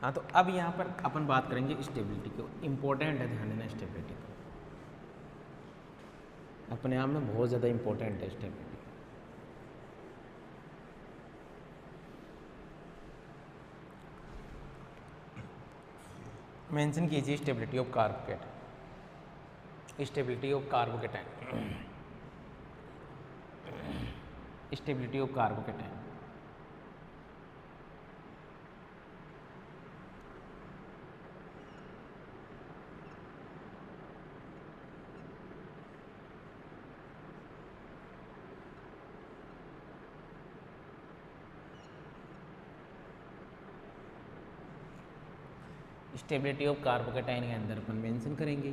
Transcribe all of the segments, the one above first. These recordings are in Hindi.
हाँ, तो अब यहाँ पर अपन बात करेंगे स्टेबिलिटी की। इम्पोर्टेंट है, ध्यान देना स्टेबिलिटी को, अपने आप में बहुत ज़्यादा इम्पोर्टेंट है स्टेबिलिटी। मेंशन कीजिए stability of carbocation, stability of carbocation, stability of carbocation. Stability of carbocation के अंदर अपन मेंशन करेंगे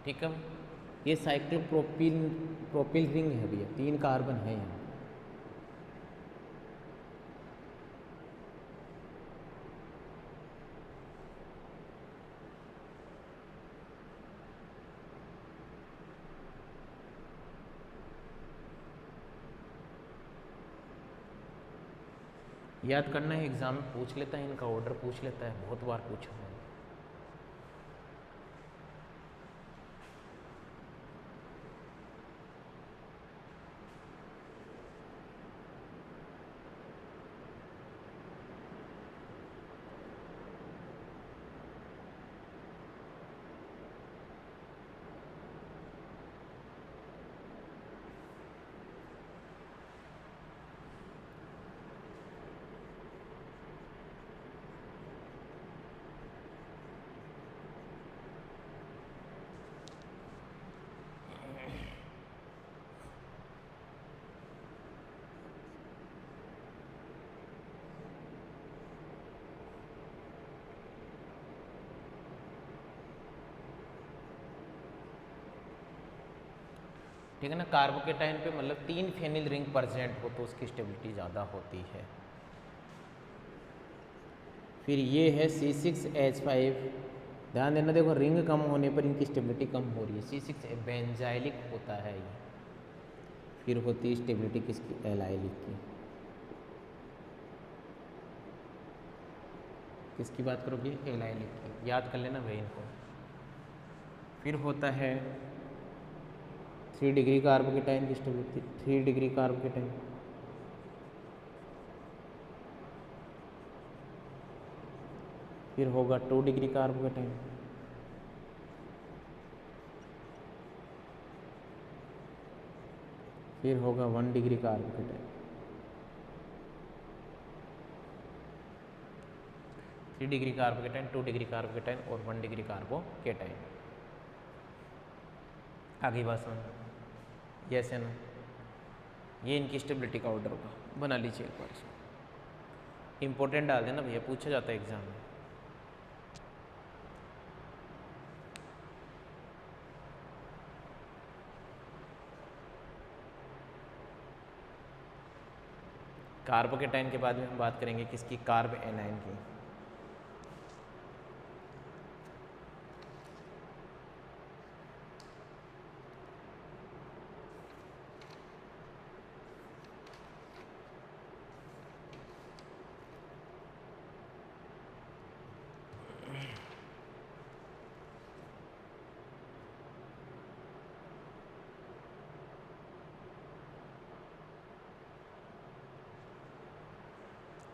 ठीक है। ये साइक्लोप्रोपिल रिंग है भैया, 3 कार्बन है यहाँ। याद करना है, एग्जाम में पूछ लेता है, इनका ऑर्डर पूछ लेता है, बहुत बार पूछा है। ठीक है ना। कार्बोकेटाइन पे मतलब 3 फेनिल रिंग प्रेजेंट हो तो उसकी स्टेबिलिटी ज़्यादा होती है। फिर ये है C6H5, ध्यान देना, देखो रिंग कम होने पर इनकी स्टेबिलिटी कम हो रही है। C6 बेंजाइलिक होता है ये। फिर होती है स्टेबिलिटी किसकी, एलाइलिक की। किसकी बात करोगे, एलाइलिक की, याद कर लेना भाई इनको। फिर होता है 3 डिग्री कार्बोकेटाइन की स्टेबिलिटी, 3 डिग्री कार्बोकेटाइन। फिर होगा 2 डिग्री कार्बोकेटाइन। फिर होगा 1 degree carbocation. 3 degree carbocation, 2 degree carbocation और 1 डिग्री कार्बोकेटाइन। आगे बात समझ, यस है ना। ये इनकी स्टेबिलिटी का ऑर्डर होगा, बना लीजिए एक बार इसको। इंपॉर्टेंट डाल देना भैया, पूछा जाता है एग्जाम में। कार्बोकेटाइन के बाद में हम बात करेंगे किसकी, कार्ब एनाइन की।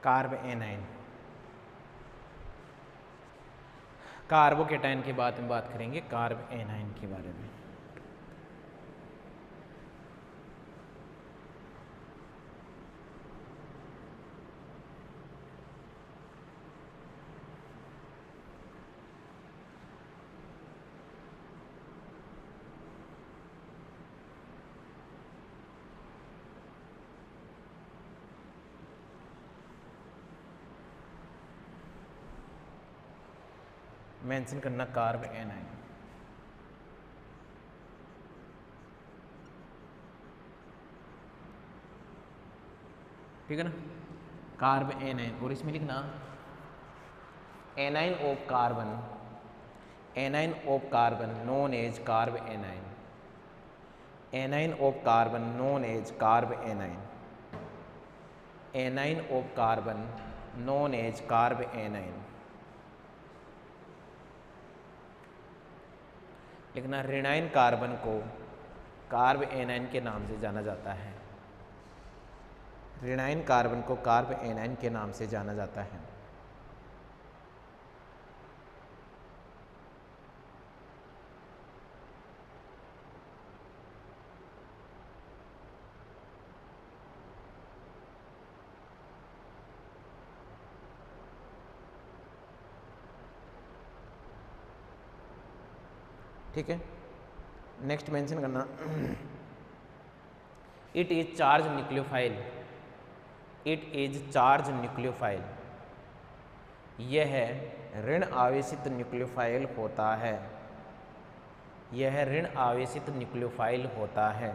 कार्ब एनाइन, कार्बोकेटाइन के बाद में बात करेंगे कार्ब एनाइन के बारे में। मेंशन करना कार्ब एनाइन। ठीक है ना, कार्ब एनाइन, और इसमें लिखना anion of carbon anion of carbon known as carbanion, anion of carbon known as carbanion, anion of carbon known as carbanion. लिखना ऋणाइन कार्बन को कार्ब एनाइन के नाम से जाना जाता है, ऋणाइन कार्बन को कार्ब एनाइन के नाम से जाना जाता है। ठीक है, नेक्स्ट मेंशन करना, it is charge nucleophile, it is charge nucleophile, यह ऋण आवेशित न्यूक्लियोफाइल होता है, यह ऋण आवेशित न्यूक्लियोफाइल होता है।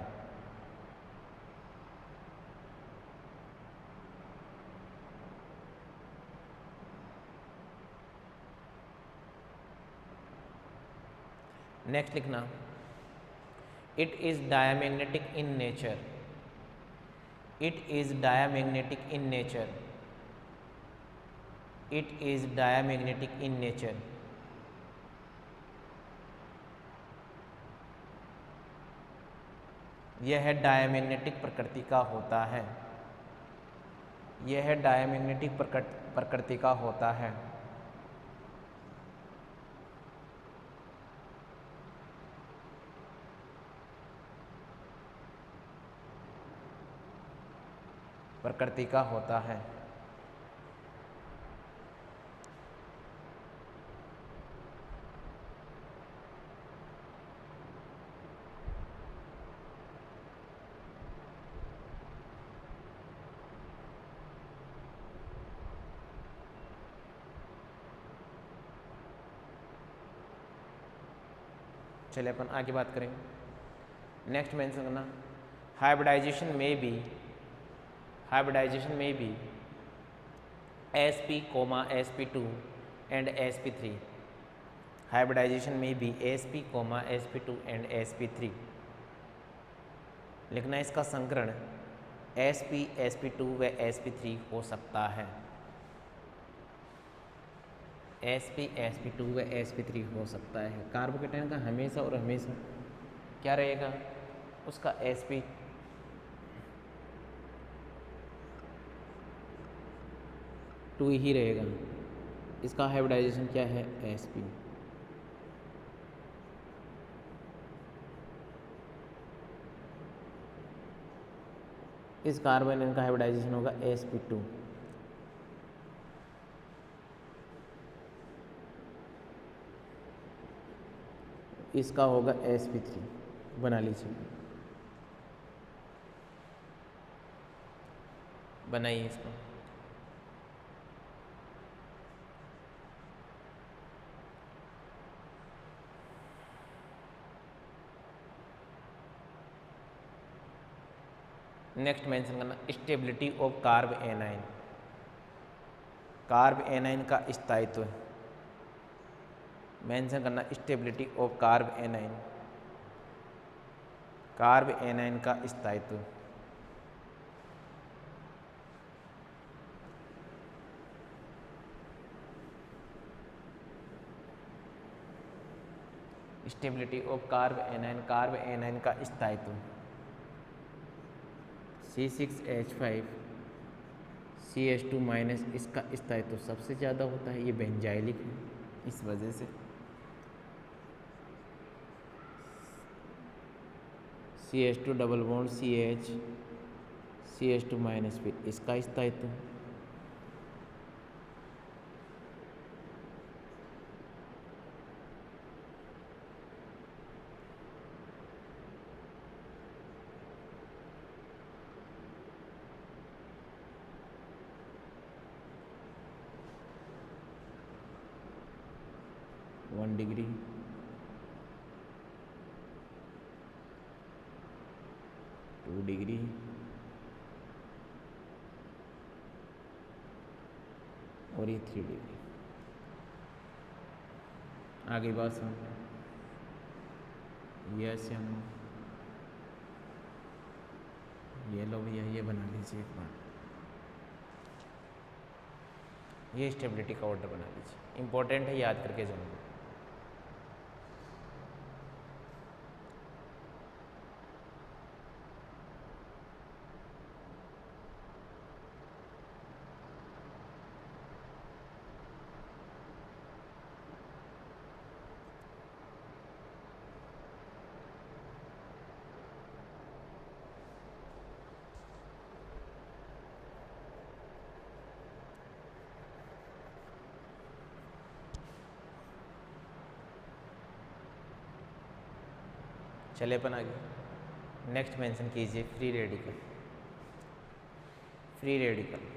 नेक्स्ट लिखना, it is diamagnetic in nature, it is diamagnetic in nature, it is diamagnetic in nature. यह डायामैग्नेटिक प्रकृति का होता है, यह डायामैग्नेटिक प्रकृति का होता है। प्रकृति का होता है। चलिए अपन आगे बात करेंगे। नेक्स्ट मेंशन करना, हाइब्रिडाइजेशन में भी, हाइब्रिडाइजेशन में भी sp, sp2 and sp3, hybridisation में भी sp, sp2 एंड sp3। लिखना इसका संकरण sp, sp2 व sp3 हो सकता है, sp, sp2 व sp3 हो सकता है। कार्बोकेटायन का हमेशा और हमेशा क्या रहेगा, उसका sp टू ही रहेगा। इसका हाइब्रिडाइजेशन क्या है, sp। इस कार्बन का हाइब्रिडाइजेशन होगा sp2। इसका होगा sp3, बना लीजिए, बनाइए इसको। नेक्स्ट मेंशन करना, stability of carb A9, carb A9 का स्थायित्व मेंशन करना, stability of carb A9, carb A9 का स्थायित्व। स्टेबिलिटी ऑफ कार्ब एनाइन का स्थायित्व। C6H5 CH2 माइनस, इसका स्थायित्व सबसे ज़्यादा होता है, ये बेंजाइलिक है, इस वजह से CH2 double bond CH, CH2 minus, फिर इसका स्थायित्व। वन डिग्री, टू डिग्री, और ये 3 डिग्री। आगे बात समझ में? यस या नो? ये लो भैया, ये बना लीजिए एक बार, ये स्टेबिलिटी का ऑर्डर बना लीजिए, इंपॉर्टेंट है, याद करके जाओगे। चले अपन आगे, नेक्स्ट मेंशन कीजिए free radical. Free radical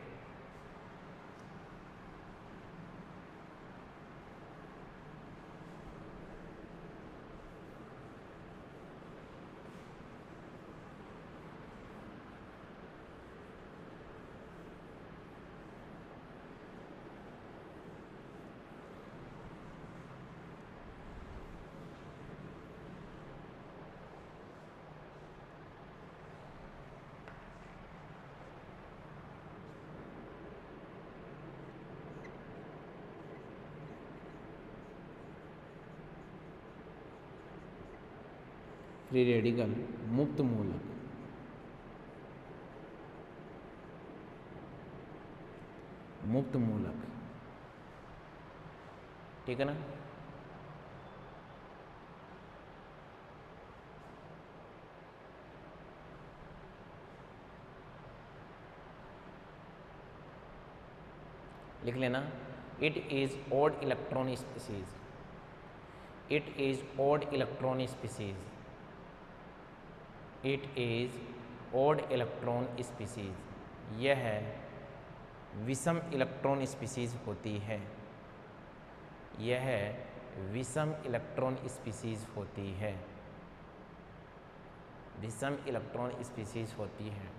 free radical मुक्त मूलक, मुक्त मूलक, ठीक है ना। लिख लेना, it is odd electron species, it is odd electron species, it is odd electron species, यह विषम इलेक्ट्रॉन स्पीसीज होती है, यह विषम इलेक्ट्रॉन स्पीसीज होती है, विषम इलेक्ट्रॉन स्पीसीज होती है।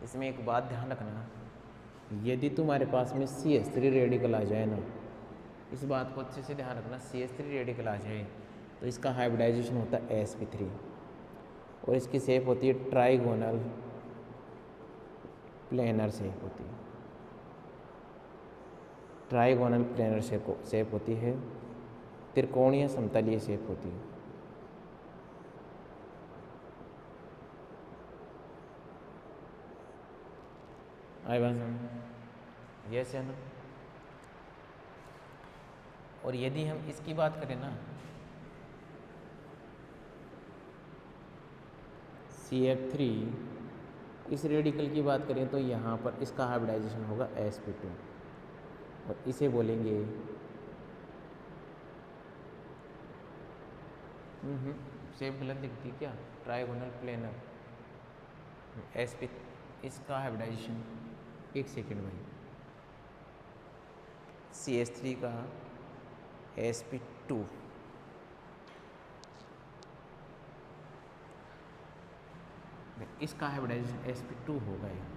इसमें एक बात ध्यान रखना, यदि तुम्हारे पास में CH3 रेडिकल आ जाए ना, इस बात को अच्छे से ध्यान रखना, CH3 रेडिकल आ जाए तो इसका हाइब्रिडाइजेशन होता है sp3 और इसकी शेप होती है ट्राइगोनल प्लेनर शेप होती है, ट्राइगोनल प्लेनर शेप होती है, त्रिकोणीय समतलीय शेप होती है। आई बात समझ? यस है ना। और यदि हम इसकी बात करें ना, CF3, इस रेडिकल की बात करें तो यहाँ पर इसका हाइब्रिडाइजेशन होगा sp2 और इसे बोलेंगे शेप गलत दिखती क्या, ट्राइगोनल प्लेनर sp, इसका हाइब्रिडाइजेशन, एक सेकेंड भाई, CH3 का sp2, इसका हाइब्रिडाइजेशन sp2 होगा यहाँ,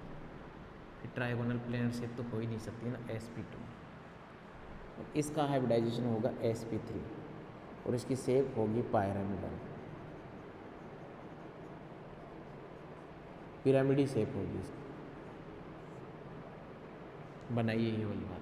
फिर ट्राइगोनल प्लेनर शेप तो हो ही नहीं सकती ना sp2, और इसका हाइब्रिडाइजेशन होगा sp3 और इसकी शेप होगी पिरामिडल, पिरामिडी शेप होगी इसकी। बनाइए ये वाली बात।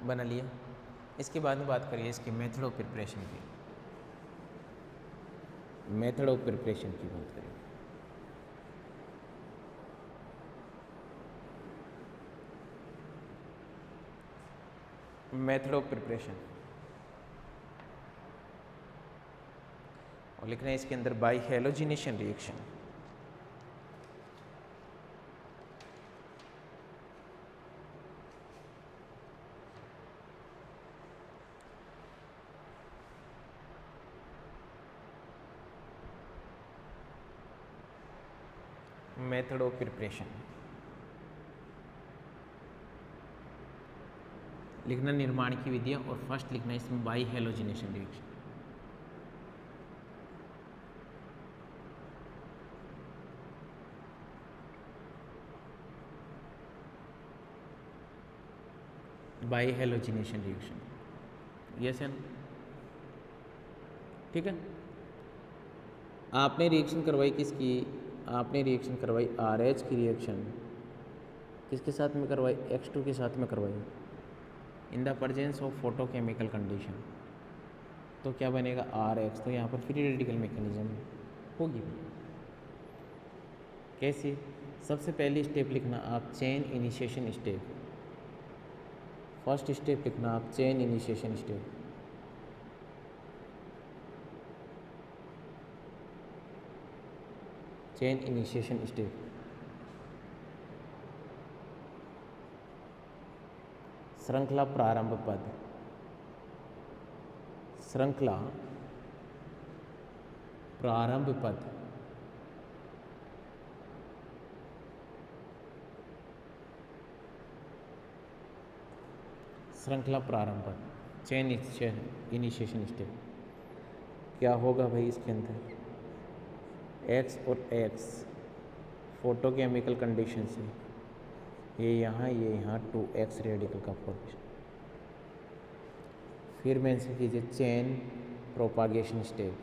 बना लिया। इसके बाद में बात करिए इसके मेथड ऑफ प्रिपरेशन की, मेथड ऑफ प्रिपरेशन की बात करें। मेथड ऑफ प्रिपरेशन और लिखना है इसके अंदर by halogenation reaction, method of preparation, लिखना निर्माण की विधियाँ, और फर्स्ट लिखना इसमें by halogenation reaction. By halogenation reaction, yes and ठीक है। आपने रिएक्शन करवाई किसकी, आपने रिएक्शन करवाई RH की रिएक्शन किसके साथ में करवाई, X2 के साथ में करवाई, in the presence of photochemical condition. तो क्या बनेगा RH, तो यहाँ पर फ्री रेडिकल मैकेनिज्म होगी। कैसे, सबसे पहली स्टेप लिखना आप chain initiation step, first step लिखना आप chain initiation step. Chain initiation step, श्रृंखला प्रारंभ पद, श्रृंखला प्रारंभ पद, श्रृंखला प्रारंभ पद, चेन इनिशिएशन स्टेप। क्या होगा भाई इसके अंदर, X और X फोटोकेमिकल कंडीशन से ये यहाँ 2X रेडिकल का फॉर्मेशन। फिर मेंशन कीजिए chain propagation step,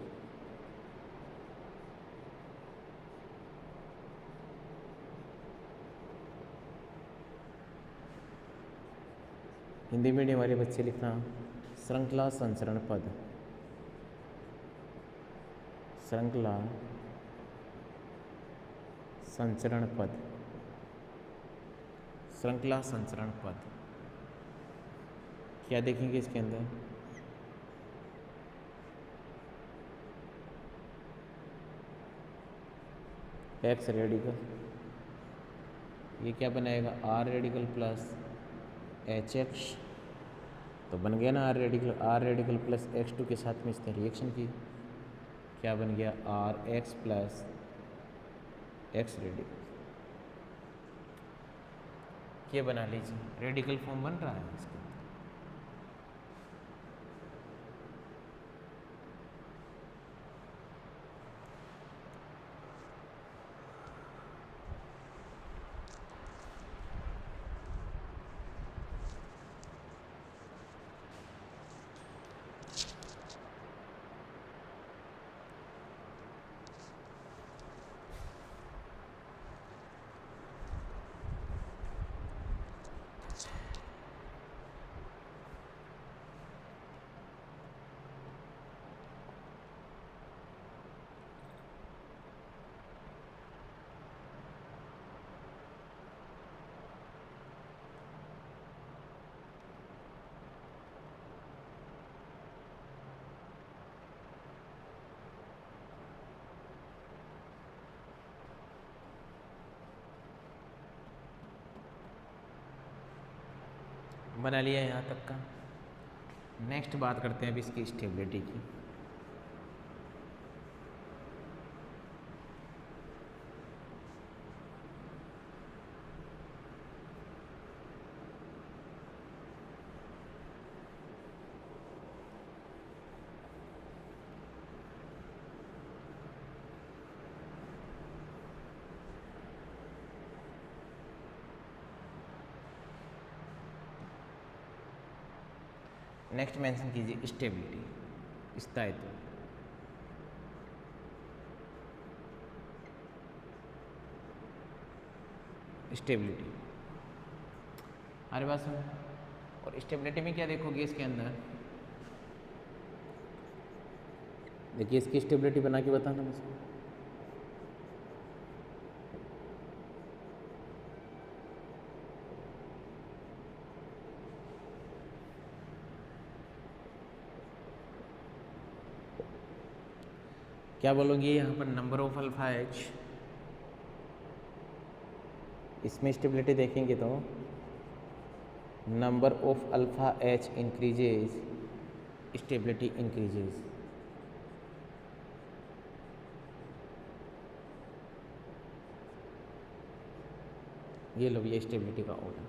Hindi medium वाले बच्चे लिखना श्रृंखला संचरण पद, श्रृंखला संचरण पद, श्रृंखला संचरण पद। क्या देखेंगे इसके अंदर, X रेडिकल, ये क्या बनाएगा R रेडिकल प्लस HX, तो बन गया ना R रेडिकल प्लस X2 के साथ में इसने रिएक्शन की, क्या बन गया RX प्लस X रेडिकल। ये बना लीजिए, रेडिकल फॉर्म बन रहा है इसका। बना लिया यहाँ तक का। नेक्स्ट बात करते हैं अब इसकी स्टेबिलिटी की। नेक्स्ट मेंशन कीजिए स्टेबिलिटी, स्थायित्व। स्टेबिलिटी हमारे पास में, और स्टेबिलिटी में क्या देखोगे इसके अंदर, देखिए इसकी स्टेबिलिटी बना के बताना मुझे। क्या बोलोगे यहाँ पर नंबर ऑफ अल्फा एच, इसमें स्टेबिलिटी देखेंगे तो number of alpha H increases, stability increases. ये लो, ये स्टेबिलिटी का ऑर्डर।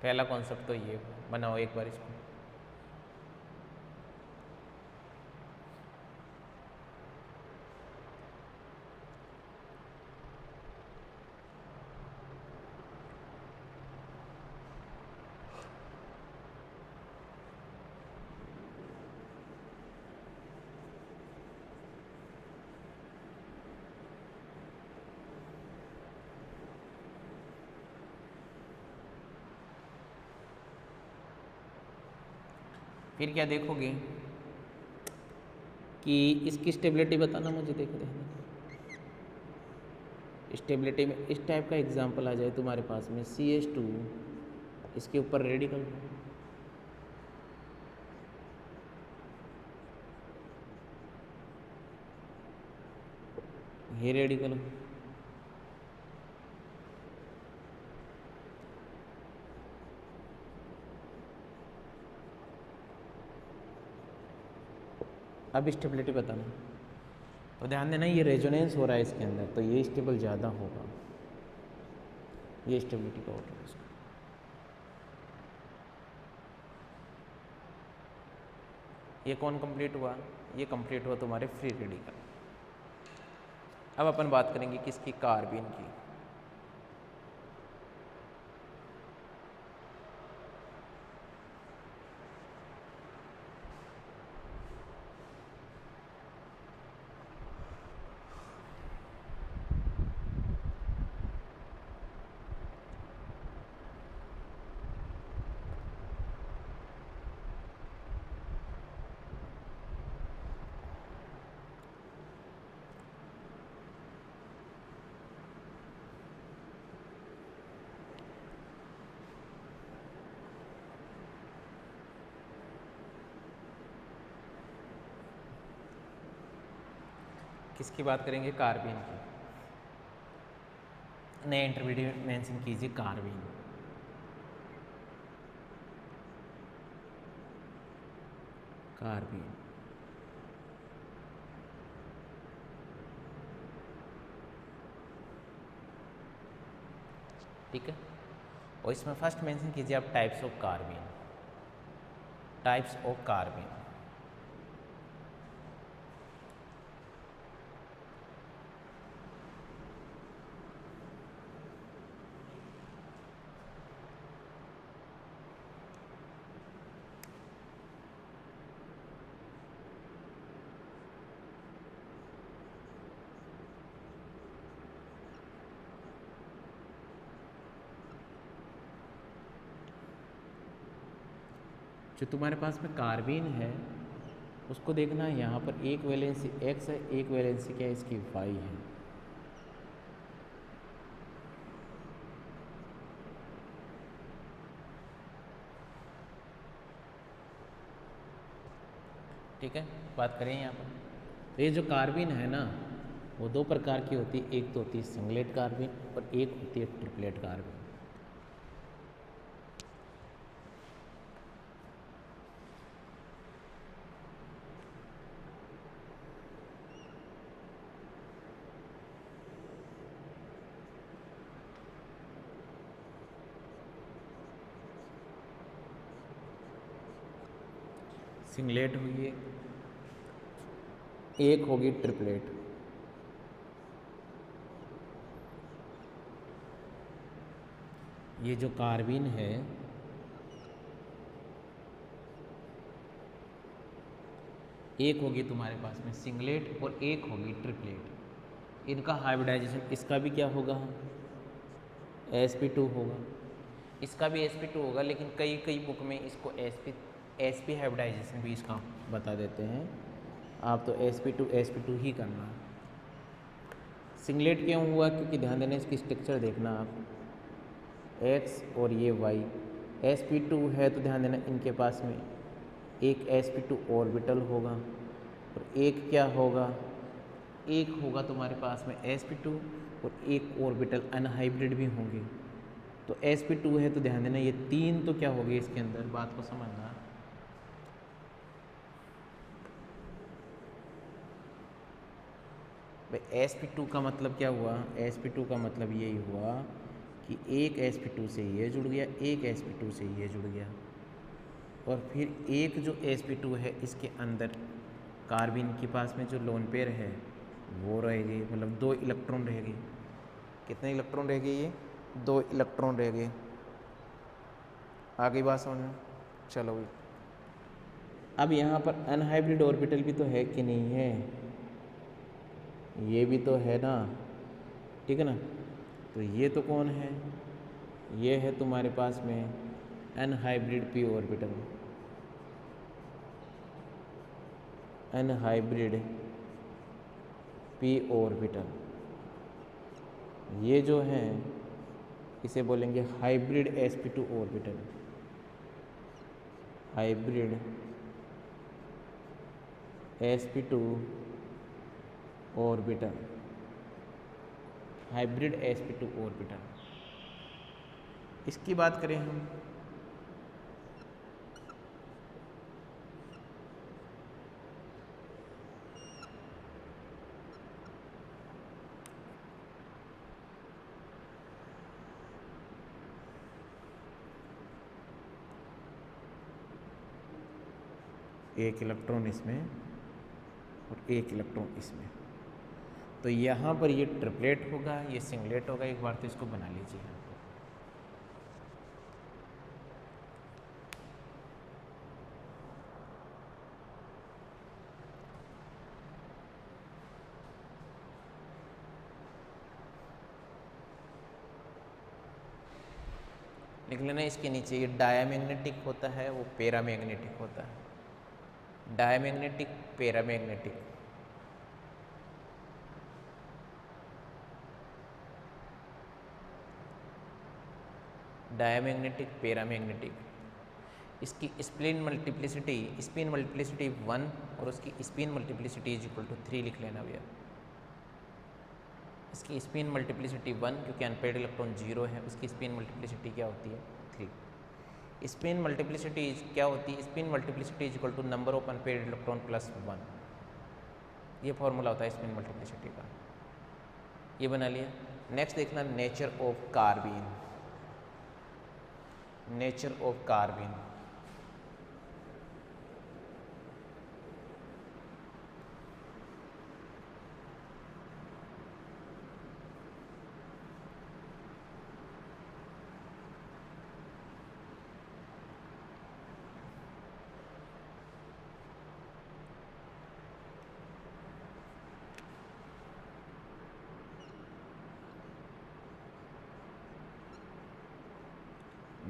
पहला कॉन्सेप्ट तो ये बनाओ एक बार इसको। फिर क्या देखोगे कि इसकी स्टेबिलिटी बताना मुझे, देखो स्टेबिलिटी में इस टाइप का एग्जांपल आ जाए तुम्हारे पास में CH2, इसके ऊपर रेडिकल, ये रेडिकल, अब स्टेबिलिटी बताना। तो ध्यान देना ये रेजोनेंस हो रहा है इसके अंदर, तो ये स्टेबल ज़्यादा होगा, ये स्टेबिलिटी का ऑर्डर है इसका। ये कौन कंप्लीट हुआ? ये कंप्लीट हुआ तुम्हारे फ्री रेडिकल। अब अपन बात करेंगे किसकी? कार्बन की। किसकी बात करेंगे? कार्बन की। नए इंटरमीडिएट मेंशन कीजिए कार्बन। कार्बन ठीक है। और इसमें फर्स्ट मेंशन कीजिए आप types of carbon. Types of carbon, जो तुम्हारे पास में कार्बन है उसको देखना, यहाँ पर एक वैलेंसी X है, एक वैलेंसी क्या है इसकी Y है। ठीक है, बात करें यहाँ पर, तो ये जो कार्बन है ना वो दो प्रकार की होती है। एक तो होती है सिंगलेट कार्बन और एक होती है ट्रिपलेट कार्बन। सिंगलेट हुई है, एक होगी ट्रिपलेट। ये जो कार्बन है एक होगी तुम्हारे पास में सिंगलेट और एक होगी ट्रिपलेट। इनका हाइब्रिडाइजेशन, इसका भी क्या होगा? sp2 होगा, इसका भी sp2 होगा, लेकिन कई कई बुक में इसको sp हाइब्रिडाइजेशन भी इसका बता देते हैं। आप तो sp2 ही करना। सिंगलेट क्यों हुआ? क्योंकि ध्यान देना इसकी स्ट्रक्चर देखना आप, X और ये Y। sp2 है तो ध्यान देना इनके पास में एक sp2 ऑर्बिटल होगा और एक क्या होगा? एक होगा तुम्हारे पास में sp2 और एक ऑर्बिटल अनहाइब्रिड भी होंगे। तो sp2 है तो ध्यान देना ये तीन तो क्या हो गए इसके अंदर, बात को समझना। भाई sp2 का मतलब क्या हुआ, sp2 का मतलब यही हुआ कि एक sp2 से ये जुड़ गया, एक sp2 से ये जुड़ गया, और फिर एक जो sp2 है इसके अंदर कार्बिन के पास में जो लोन पेयर है वो रहेगी, मतलब 2 इलेक्ट्रॉन रहेगी। कितने इलेक्ट्रॉन रह गए, ये 2 इलेक्ट्रॉन रह गए। आ गई बात समझ में? चलो भाई, अब यहाँ पर अनहाइब्रिड ऑर्बिटल भी तो है कि नहीं है, ये भी तो है ना, ठीक है ना। तो ये तो कौन है, ये है तुम्हारे पास में unhybrid P orbital, unhybrid P orbital. ये जो है इसे बोलेंगे hybrid sp2 orbital, hybrid sp2 orbital, hybrid sp2 orbital. इसकी बात करें हम, एक इलेक्ट्रॉन इसमें और एक इलेक्ट्रॉन इसमें, तो यहाँ पर ये ट्रिपलेट होगा, ये सिंगलेट होगा। एक बार तो इसको बना लीजिए। लिख लेना इसके नीचे, ये डायामैग्नेटिक होता है, वो पैरामैग्नेटिक होता है। Diamagnetic, paramagnetic. Diamagnetic, paramagnetic. इसकी स्पिन मल्टीप्लिसिटी 1 और उसकी spin multiplicity is equal to 3 लिख लेना भैया। इसकी स्पिन मल्टीप्लिसिटी 1, क्योंकि अनपेड इलेक्ट्रॉन 0 है, उसकी स्पिन मल्टीप्लिसिटी क्या होती है, 3। स्पिन मल्टीप्लिसिटी क्या होती है, spin multiplicity is equal to number of unpaired electron plus 1। ये फॉर्मूला होता है स्पिन मल्टीप्लिसिटी का, ये बना लिया। नेक्स्ट देखना nature of carbene, nature of carbene.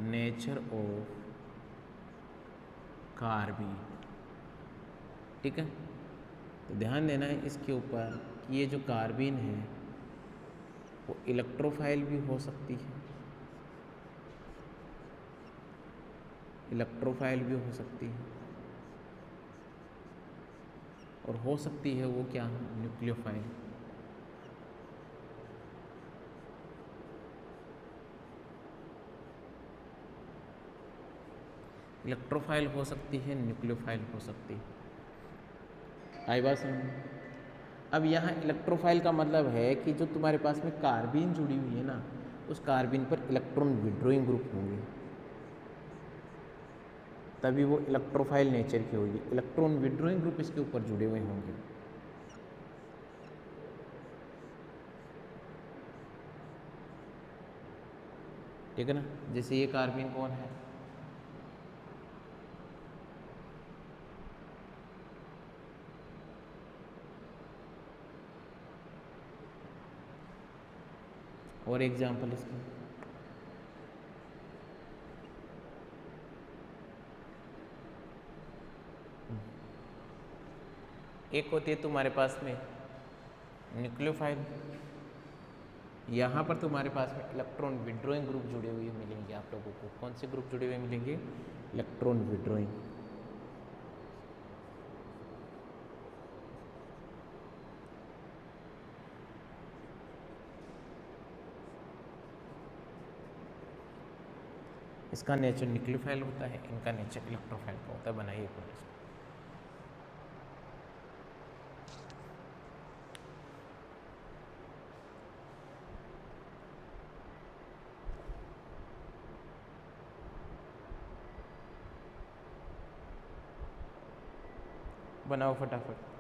Nature of carbene, ठीक है। तो ध्यान देना है इसके ऊपर कि ये जो कार्बिन है वो इलेक्ट्रोफाइल भी हो सकती है, इलेक्ट्रोफाइल भी हो सकती है, और हो सकती है वो क्या, न्यूक्लियोफाइल। इलेक्ट्रोफाइल हो सकती है, न्यूक्लियोफाइल हो सकती है। आई बात समझ में? अब यहाँ इलेक्ट्रोफाइल का मतलब है कि जो तुम्हारे पास में कार्बिन जुड़ी हुई है ना, उस कार्बिन पर इलेक्ट्रॉन विड्रॉइंग ग्रुप होंगे, तभी वो इलेक्ट्रोफाइल नेचर की होगी। इलेक्ट्रॉन विड्रॉइंग ग्रुप इसके ऊपर जुड़े हुए होंगे। ठीक है ना। जैसे ये कार्बिन कौन है, और एग्जाम्पल इसके, एक होती है तुम्हारे पास में न्यूक्लियोफाइल, यहाँ पर तुम्हारे पास में इलेक्ट्रॉन विड्रॉइंग ग्रुप जुड़े हुए मिलेंगे आप लोगों को। कौन से ग्रुप जुड़े हुए मिलेंगे, इलेक्ट्रॉन विड्रॉइंग। इसका नेचर न्यूक्लियोफाइल होता है, इनका नेचर इलेक्ट्रोफाइल का होता है। बनाइए एक बनाओ फटाफट।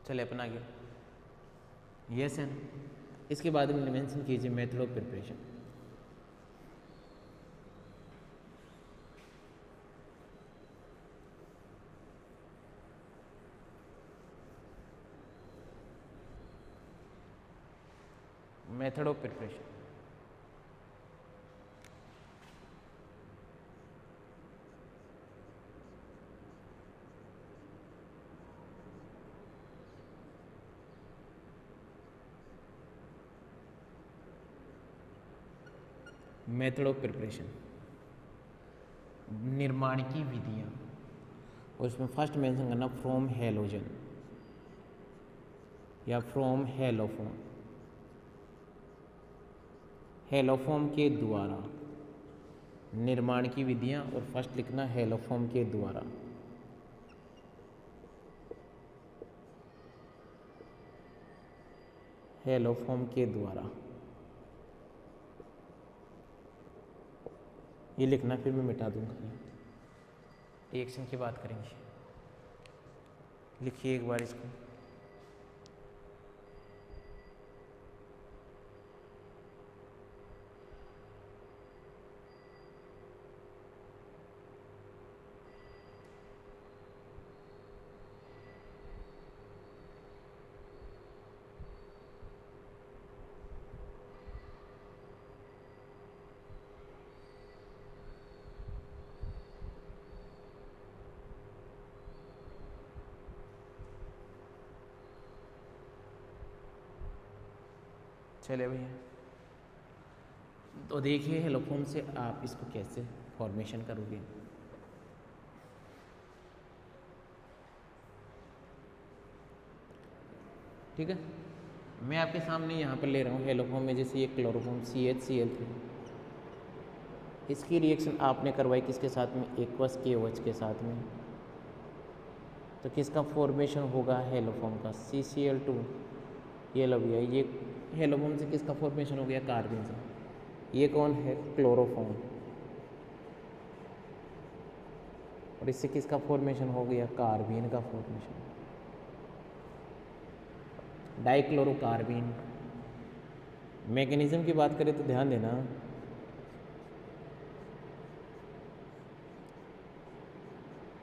चले अपना गया, यस है ना। इसके बाद में मेंशन कीजिए method of preparation. Method of preparation, method of preparation, निर्माण की विधियाँ, और उसमें फर्स्ट मेंशन करना फ्रॉम हेलोजन या फ्रॉम हेलोफॉर्म, हेलोफॉर्म के द्वारा निर्माण की विधियाँ, और फर्स्ट लिखना हेलोफॉर्म के द्वारा। हेलोफॉर्म के द्वारा ये लिखना, फिर मैं मिटा दूंगा। रिएक्शन की बात करेंगे, लिखिए एक बार इसको। चले भैया, तो देखिए हेलोफॉर्म से आप इसको कैसे फॉर्मेशन करोगे। ठीक है, मैं आपके सामने यहाँ पर ले रहा हूँ हेलोफॉर्म में, जैसे ये क्लोरोफॉर्म CHCl3, इसकी रिएक्शन आपने करवाई किसके साथ में, एक्वस KOH के साथ में। तो किसका फॉर्मेशन होगा, हेलोफॉर्म का, CCl2। ये लो भैया, ये हेलोफॉर्म से किसका फॉर्मेशन हो गया, कार्बन से। ये कौन है, क्लोरोफॉर्म, और इससे किसका फॉर्मेशन हो गया, कार्बन का फॉर्मेशन, डाइक्लोरोकार्बन। मैकेनिज्म की बात करें तो ध्यान देना,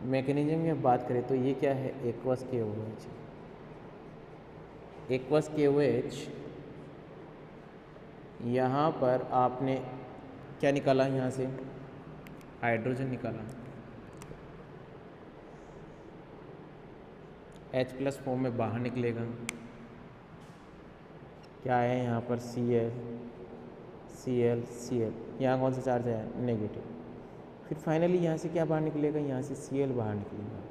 मैकेनिज्म की बात करें तो ये क्या है, एक्वस KOH। एक्वस KOH, यहाँ पर आपने क्या निकाला, यहाँ से हाइड्रोजन निकाला, H+ फॉर्म में बाहर निकलेगा, क्या है यहाँ पर, Cl, यहाँ कौन सा चार्ज है, नेगेटिव। फिर फाइनली यहाँ से क्या बाहर निकलेगा, यहाँ से Cl बाहर निकलेगा।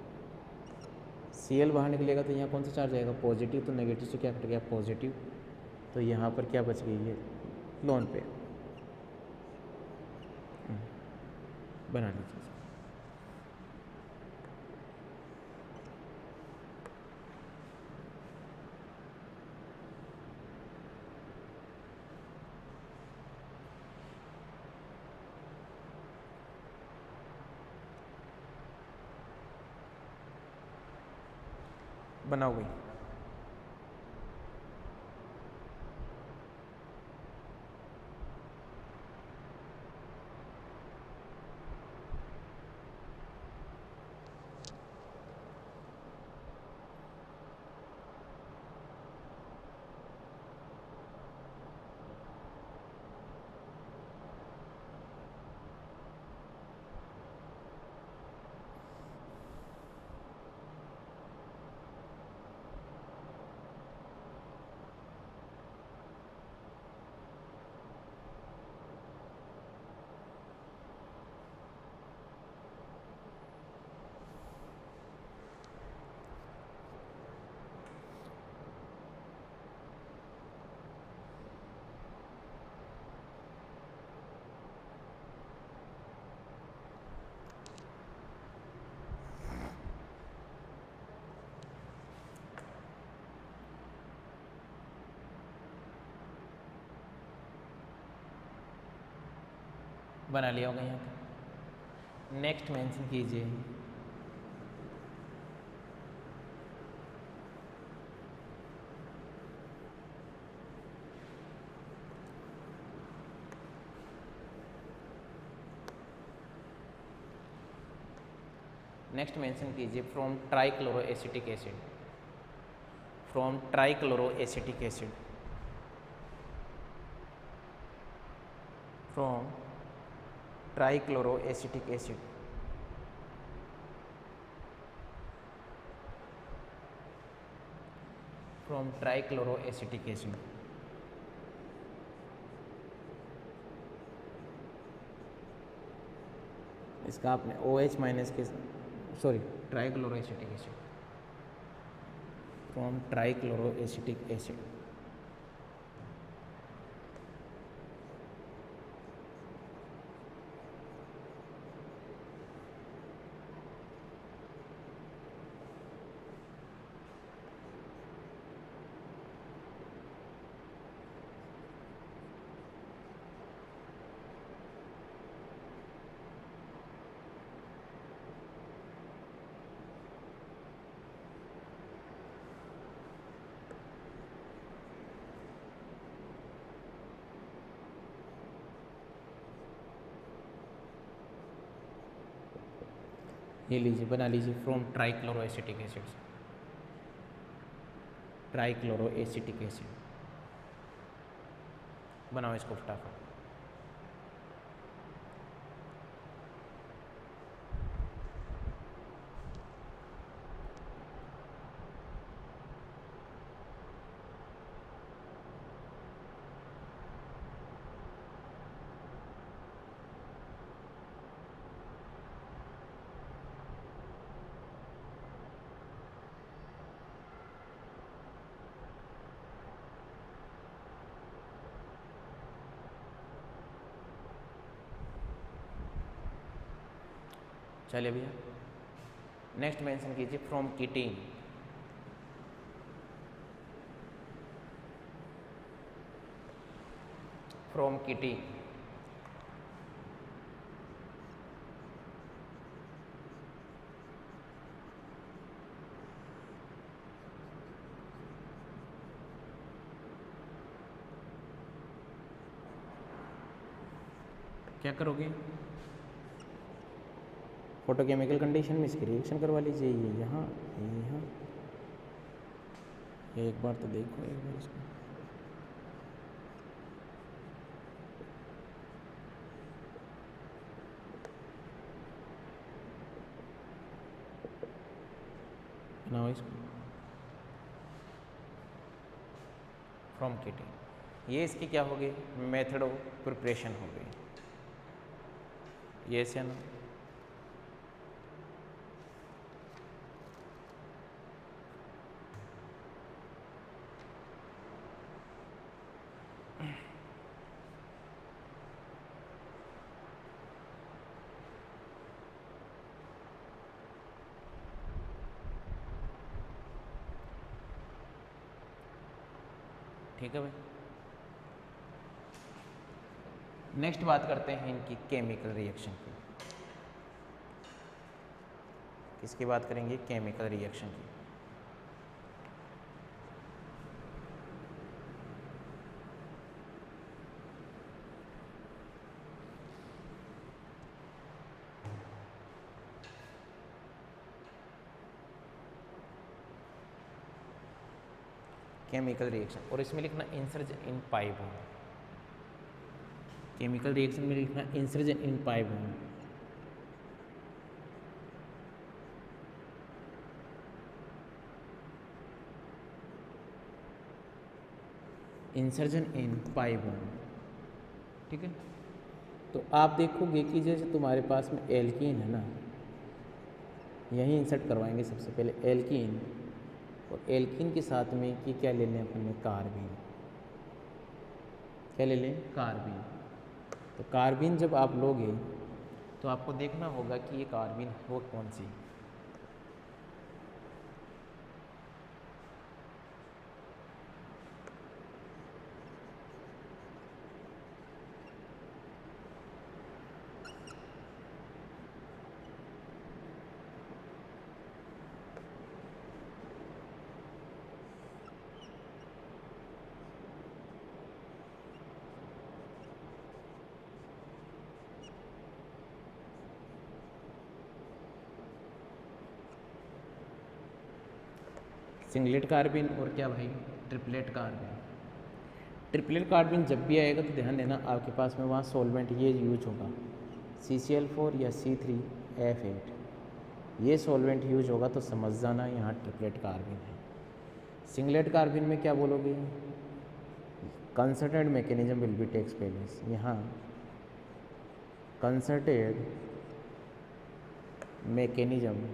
Cl बाहर निकलेगा तो यहाँ कौन सा चार्ज आएगा, पॉजिटिव। तो नेगेटिव से क्या कट गया, पॉजिटिव। तो यहाँ पर क्या बच गई है, लोन पे बना लीजिए। बनाओ भाई। बना लिया होगा यहाँ पे। नेक्स्ट मेंशन कीजिए नेक्स्ट मेंशन कीजिए from trichloroacetic acid, from trichloroacetic acid, from trichloroacetic acid, from trichloroacetic acid. इसका आपने OH माइनस के sorry trichloroacetic acid, from trichloroacetic acid. ये लीजिए बना लीजिए from trichloroacetic acid, trichloroacetic acid. बनाओ इसको फटाफट। चलिए भैया नेक्स्ट मेंशन कीजिए फ्रॉम कीटीन, फ्रॉम कीटीन। क्या करोगे? फोटोकेमिकल कंडीशन में इसकी रिएक्शन करवा लीजिए। ये यहाँ, ये यहाँ, ये एक बार तो देखो, एक बार इसको। बनाओ इसको फ्रॉम कीटीन। ये इसकी क्या हो गई? मेथड ऑफ प्रिपरेशन हो गई। ये से ना ठीक है भाई। नेक्स्ट बात करते हैं इनकी केमिकल रिएक्शन की। किसकी बात करेंगे? केमिकल रिएक्शन की। केमिकल रिएक्शन, और इसमें लिखना इंसर्जन इन पाई बॉन्ड। केमिकल रिएक्शन में लिखना इंसर्जन इन पाई बॉन्ड। इंसर्जन इन पाई बॉन्ड, ठीक है। तो आप देखोगे कि जैसे तुम्हारे पास में एल्कीन है ना, यहीं इंसर्ट करवाएंगे सबसे पहले एल्कीन, और एल्कीन के साथ में कि क्या ले लें अपन में? कार्बीन। क्या ले लें? कार्बीन। तो कार्बीन जब आप लोगे तो आपको देखना होगा कि ये कार्बीन हो कौन सी। सिंगलेट कार्बिन और क्या भाई, ट्रिपलेट कार्बिन। ट्रिपलेट कार्बिन जब भी आएगा तो ध्यान देना आपके पास में वहाँ सॉल्वेंट ये यूज होगा, CCl4 या C3F8, ये सॉल्वेंट यूज होगा तो समझ जाना यहाँ ट्रिपलेट कार्बिन है। सिंगलेट कार्बिन में क्या बोलोगे, concerted mechanism will be takes place, यहाँ concerted mechanism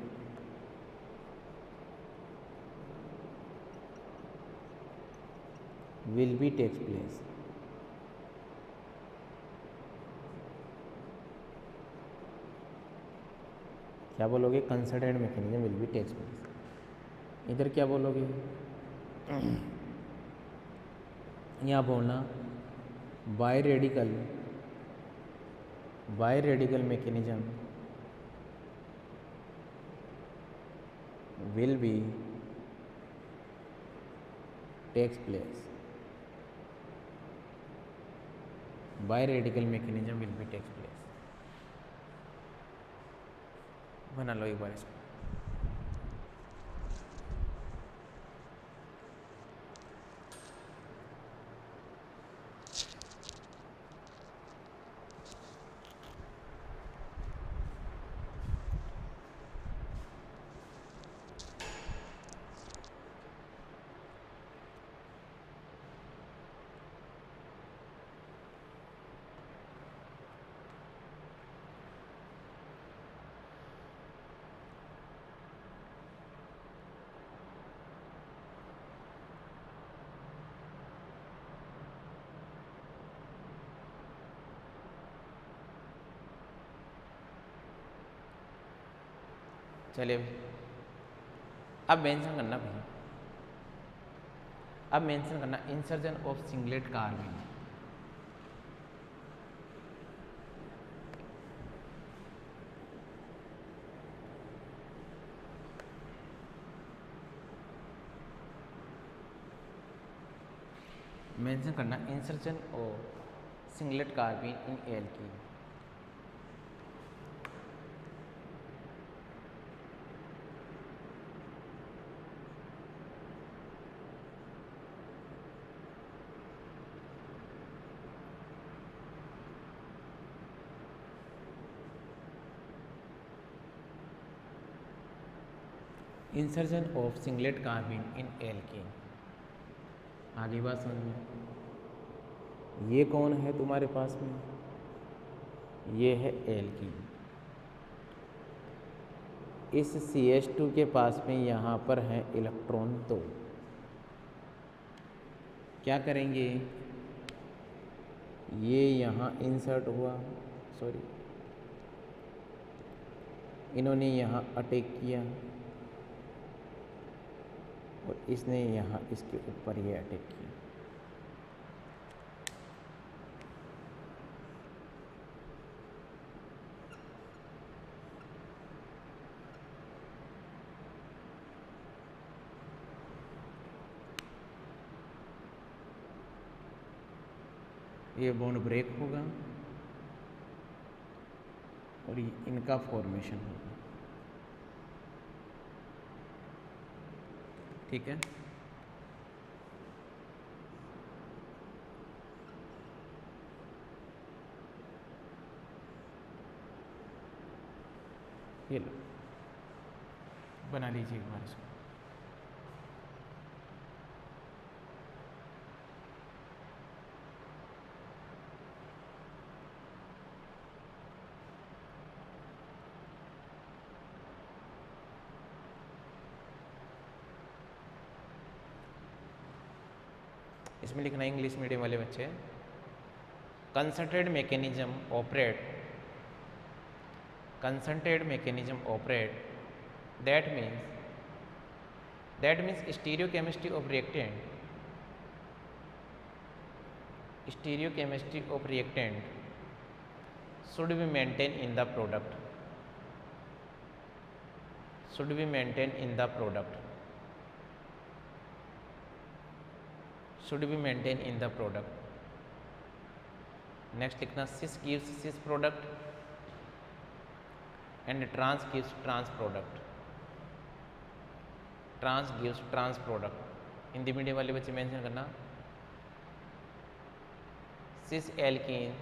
will be takes place. क्या बोलोगे, concerted mechanism will be takes place. इधर क्या बोलोगे, यहाँ बोलना by radical mechanism will be takes place, by radical mechanism will be takes place. बना लो एक बार इसको। चलिए अब मेंशन करना भैया, अब मेंशन करना insertion of singlet carbene. Mention करना insertion of singlet carbene in alkene. Insertion of singlet carbene in alkene. आगे बात समझ में, ये कौन है तुम्हारे पास में, ये है एल्कीन। इस CH2 के पास में यहाँ पर है इलेक्ट्रॉन 2, क्या करेंगे, ये यहाँ इंसर्ट हुआ, सॉरी इन्होंने यहाँ अटैक किया और इसने यहाँ इसके ऊपर ये अटैक किया। ये बॉन्ड ब्रेक होगा और इनका फॉर्मेशन होगा, ठीक है। ये लो बना लीजिए एक बार इसको। इसमें लिखना इंग्लिश मीडियम वाले बच्चे, concentrated mechanism operate, concentrated mechanism operate, that means stereochemistry of reactant, stereochemistry of reactant should be maintained in the product, should be maintained in the product, should be maintained in the product. Next लिखना cis gives cis product and trans gives trans product. Trans gives trans product. Hindi medium वाले बच्चे मेंशन करना। सिस एल्कीन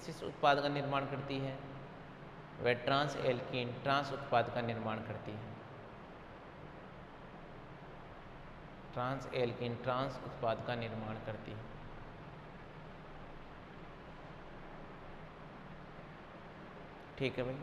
सिस उत्पाद का निर्माण करती है, वह ट्रांस एल्कीन ट्रांस उत्पाद का निर्माण करती है। ट्रांस एल्कीन ट्रांस उत्पाद का निर्माण करती है। ठीक है भाई।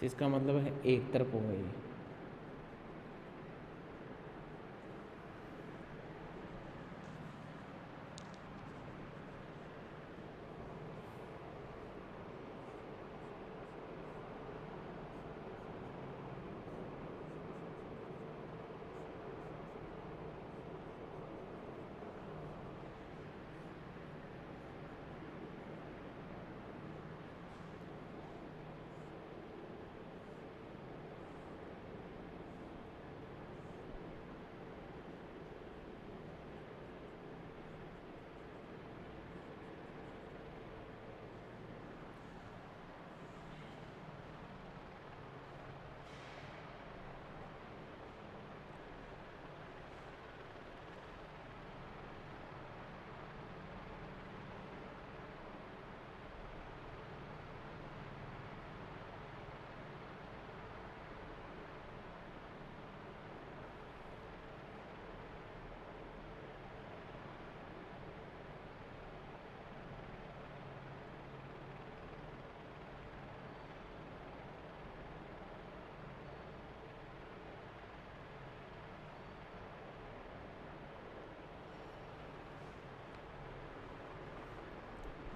इसका मतलब है एक तरफ हो गई।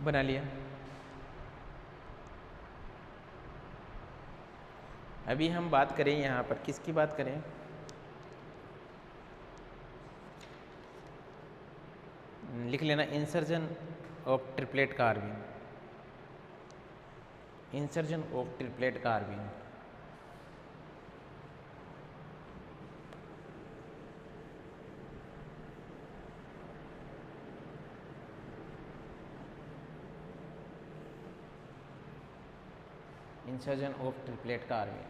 बना लिया। अभी हम बात करें यहाँ पर किसकी बात करें, लिख लेना insertion of triplet carbene. Insertion of triplet carbene. Insertion of triplet carbene.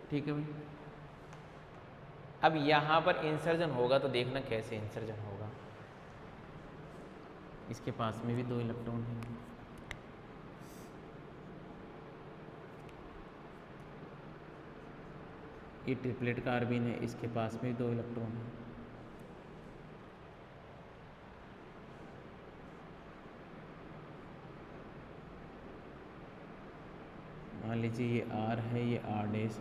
ठीक है भाई। अब यहां पर इंसर्जन होगा तो देखना कैसे इंसर्जन होगा। इसके पास में भी 2 इलेक्ट्रॉन हैं। ये ट्रिपलेट कार्बिन है, इसके पास में 2 इलेक्ट्रॉन हैं। मान लीजिए ये R है, ये R डैश।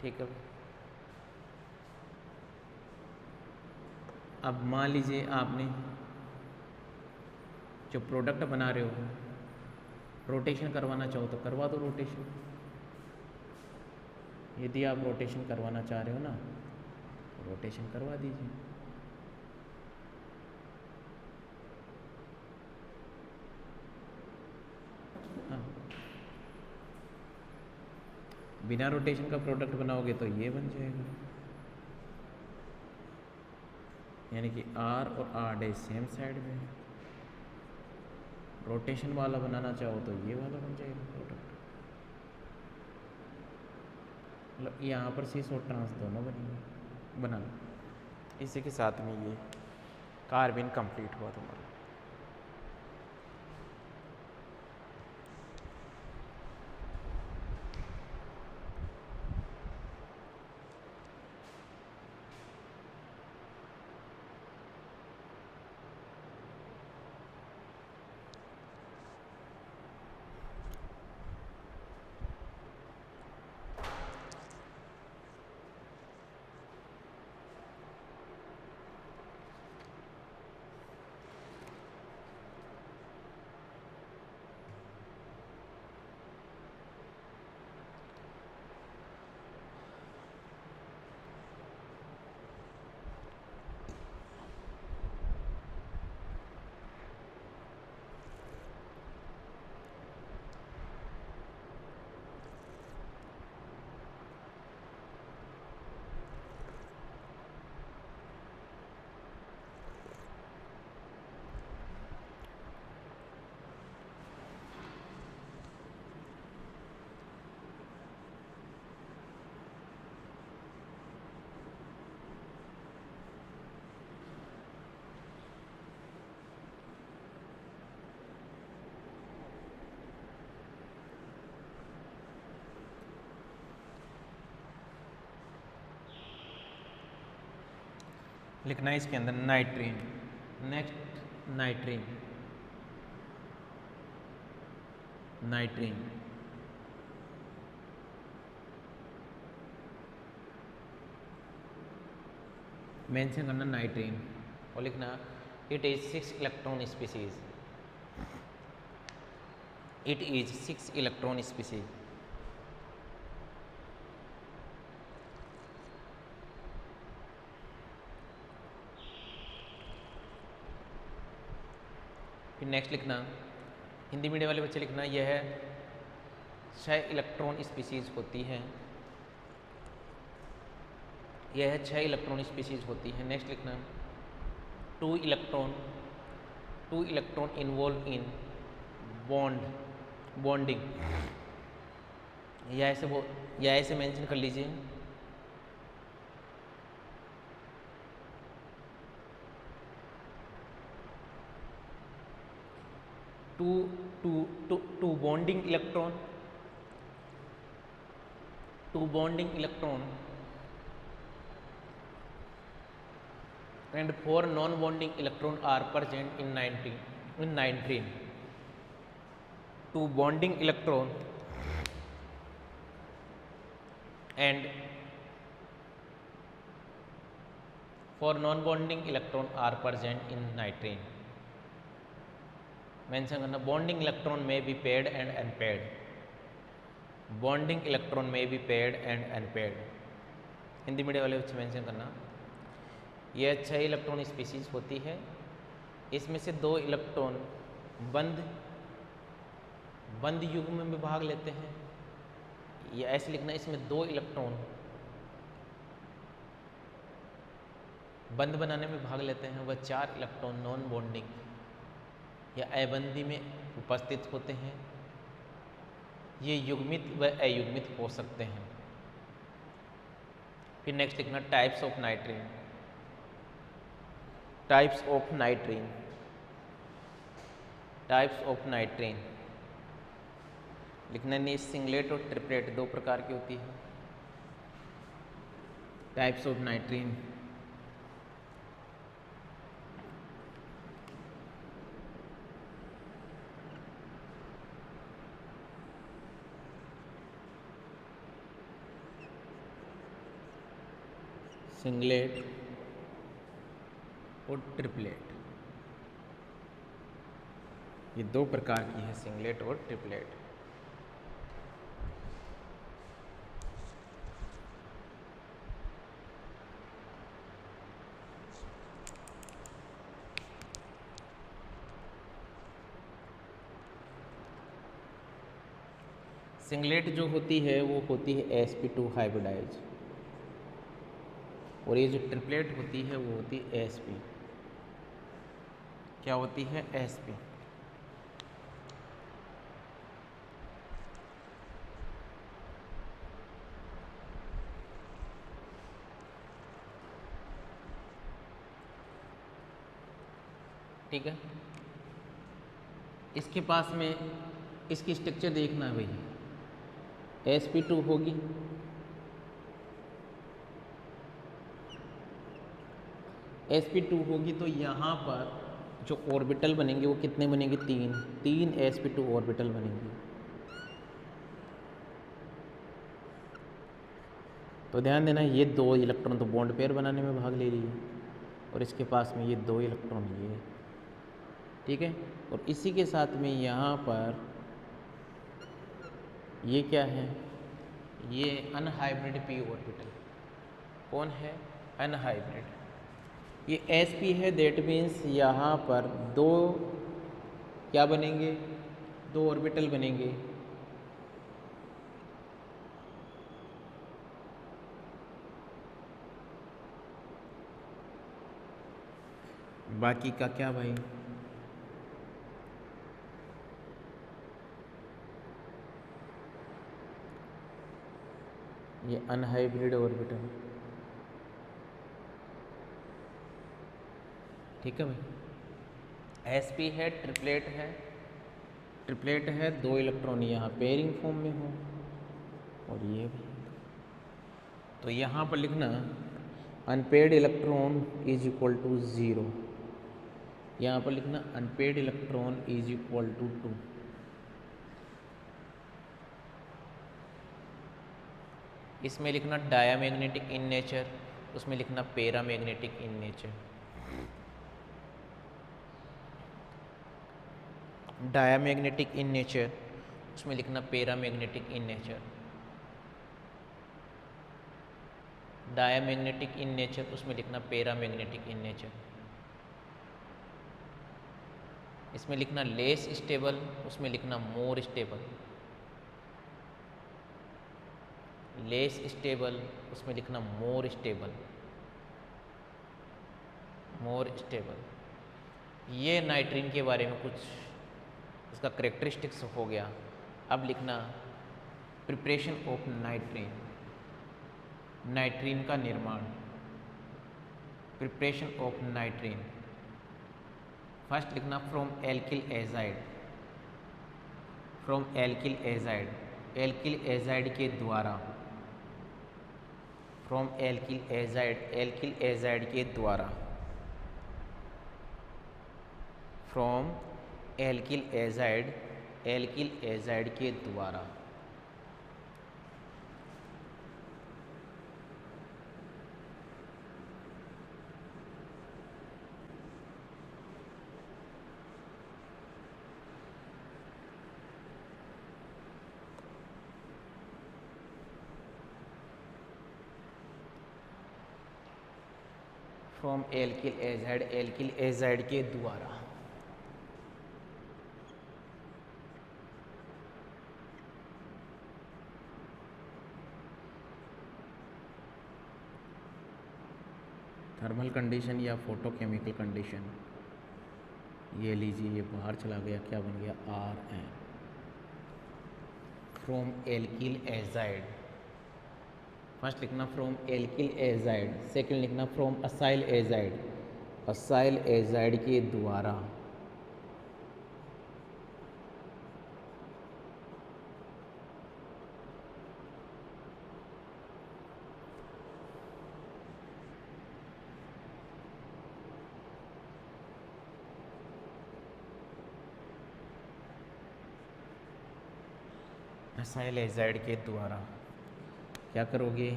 ठीक है। अब मान लीजिए आपने जो प्रोडक्ट बना रहे हो रोटेशन करवाना चाहो तो करवा दो रोटेशन। यदि आप रोटेशन करवाना चाह रहे हो ना तो रोटेशन करवा दीजिए। हाँ, बिना रोटेशन का प्रोडक्ट बनाओगे तो ये बन जाएगा, यानी कि आर और आर डैश सेम साइड में है। रोटेशन वाला बनाना चाहो तो ये वाला बन जाएगा प्रोडक्ट, मतलब यहाँ पर सीस और ट्रांस दोनों बनेंगे। बना लो। इसी के साथ में ये कार्बन कंप्लीट हुआ तुम्हारा। लिखना है इसके अंदर नाइट्रीन। नेक्स्ट नाइट्रीन, नाइट्रीन मेंशन करना नाइट्रीन और लिखना it is 6 electron species, it is 6 electron species. फिर नेक्स्ट लिखना, हिंदी मीडियम वाले बच्चे लिखना यह 6 इलेक्ट्रॉन स्पीसीज होती है, यह 6 इलेक्ट्रॉन स्पीसीज होती है। नेक्स्ट लिखना 2 इलेक्ट्रॉन इन्वॉल्व इन बॉन्डिंग, या ऐसे मेंशन कर लीजिए, two bonding electron and 4 non-bonding electron are present in nitrine. 2 bonding electron and 4 non-bonding electron are present in nitrine. Mention करना bonding electron may be paired and unpaired, bonding electron may be paired and unpaired। Hindi medium वाले बच्चे मेंशन करना यह 6 इलेक्ट्रॉन स्पीसीज होती है, इसमें से 2 इलेक्ट्रॉन बंद युग्म में भाग लेते हैं, या ऐसे लिखना इसमें 2 इलेक्ट्रॉन बंद बनाने में भाग लेते हैं, वह 4 इलेक्ट्रॉन नॉन बॉन्डिंग या अबंदी में उपस्थित होते हैं। ये युग्मित व अयुग्मित हो सकते हैं। फिर नेक्स्ट लिखना टाइप्स ऑफ नाइट्रीन, टाइप्स ऑफ नाइट्रीन लिखना नहीं, सिंगलेट और ट्रिपलेट 2 प्रकार की होती है। टाइप्स ऑफ नाइट्रीन सिंगलेट और ट्रिपलेट, ये 2 प्रकार की है, सिंगलेट और ट्रिपलेट। सिंगलेट जो होती है वो होती है sp2 हाइब्रिडाइज, और ये जो ट्रिपलेट होती है वो होती है sp, क्या होती है sp। ठीक है, इसके पास में इसकी स्ट्रक्चर देखना है भैया, sp2 होगी, sp2 होगी तो यहाँ पर जो ऑर्बिटल बनेंगे वो कितने बनेंगे, तीन sp2 ऑर्बिटल बनेंगे। तो ध्यान देना ये 2 इलेक्ट्रॉन तो बॉन्ड पेयर बनाने में भाग ले रही है, और इसके पास में ये 2 इलेक्ट्रॉन ये, ठीक है। और इसी के साथ में यहाँ पर ये क्या है, ये अनहाइब्रिड p ऑर्बिटल, कौन है, अनहाइब्रिड, ये sp है, देट मीन्स यहाँ पर 2 क्या बनेंगे, 2 ऑर्बिटल बनेंगे। बाकी का क्या भाई, ये अनहाइब्रिड ऑर्बिटल, ठीक है भाई। sp है, ट्रिपलेट है, 2 इलेक्ट्रॉन यहाँ पेयरिंग फॉर्म में हो, और ये भी, तो यहाँ पर लिखना unpaired electron is equal to 0, यहाँ पर लिखना unpaired electron is equal to 2। इसमें लिखना डायामैग्नेटिक इन नेचर, उसमें लिखना paramagnetic in nature. Diamagnetic in nature, उसमें लिखना paramagnetic in nature. Diamagnetic in nature, उसमें लिखना पैरामैग्नेटिक इन नेचर। इसमें लिखना लेस स्टेबल, उसमें लिखना मोर स्टेबल। लेस स्टेबल, उसमें लिखना मोर स्टेबल, मोर स्टेबल। ये नाइट्रीन के बारे में कुछ इसका करेक्टरिस्टिक्स हो गया। अब लिखना प्रिपरेशन ऑफ नाइट्रीन, नाइट्रीन का निर्माण, प्रिपरेशन ऑफ नाइट्रीन। फर्स्ट लिखना from alkyl azide, from alkyl azide, alkyl azide के द्वारा, from alkyl azide, alkyl azide के द्वारा, from alkyl azide, alkyl azide के द्वारा। From alkyl azide, alkyl azide के द्वारा। थर्मल कंडीशन या फोटोकेमिकल कंडीशन, ये लीजिए, ये बाहर चला गया, क्या बन गया, Rn। From alkyl azide, first लिखना फ्रॉम एल्किल एजाइड, सेकंड लिखना from acyl azide, acyl azide के द्वारा। असाइल एजाइड के द्वारा क्या करोगे,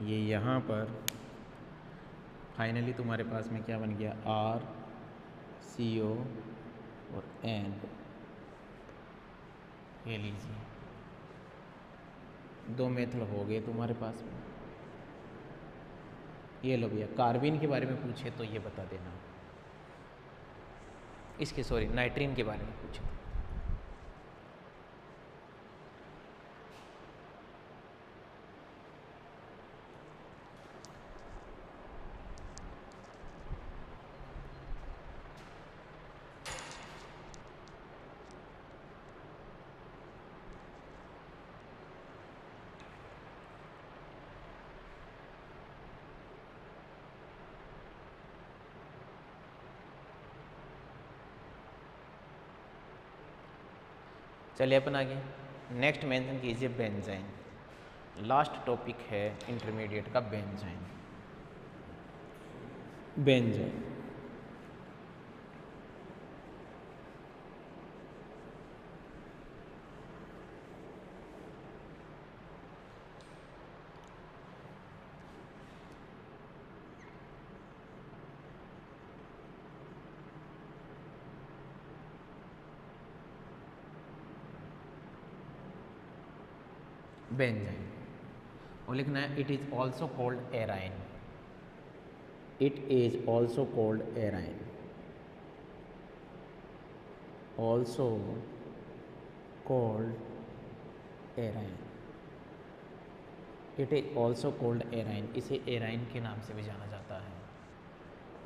ये यहाँ पर फाइनली तुम्हारे पास में क्या बन गया, RCO और N। ये लीजिए, 2 मेथड हो गए तुम्हारे पास में। ये लो भैया, कार्बिन के बारे में पूछे तो ये बता देना, इसके सॉरी नाइट्रीन के बारे में पूछे तो। चलिए अपन आगे नेक्स्ट मेंशन कीजिए बेंजाइन। लास्ट टॉपिक है इंटरमीडिएट का बेंजाइन। बेंजाइन बेंजाइन और लिखना है it is also called aryne. It is also called aryne. Also called aryne. It is also called aryne. इसे एराइन के नाम से भी जाना जाता है।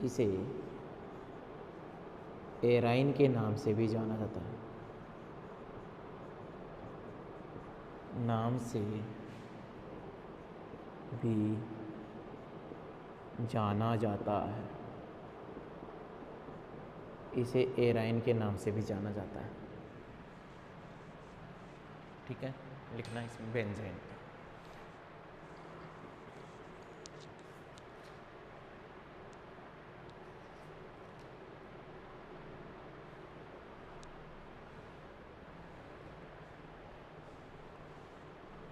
इसे एराइन के नाम से भी जाना जाता है। नाम से भी जाना जाता है। इसे एराइन के नाम से भी जाना जाता है। ठीक है, लिखना इसमें बेंजाइन।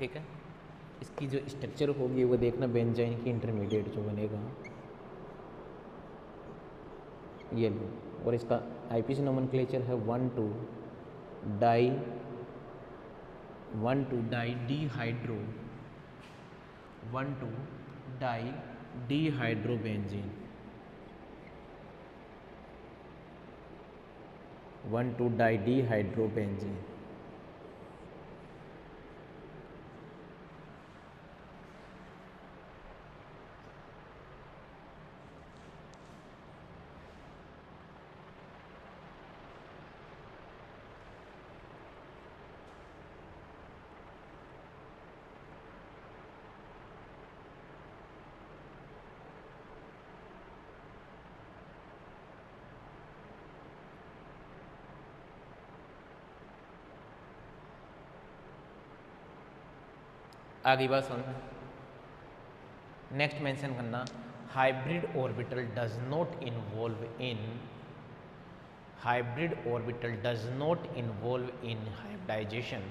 ठीक है, इसकी जो स्ट्रक्चर होगी वो देखना बेंजाइन की इंटरमीडिएट जो बनेगा ये लो। और इसका आईपीसी नोमेनक्लेचर है 1,2 di dehydro 1,2 di dehydrobenzene 1,2 di dehydrobenzene. आगे बात सुन। नेक्स्ट मेंशन करना hybrid orbital does not involve in hybridisation.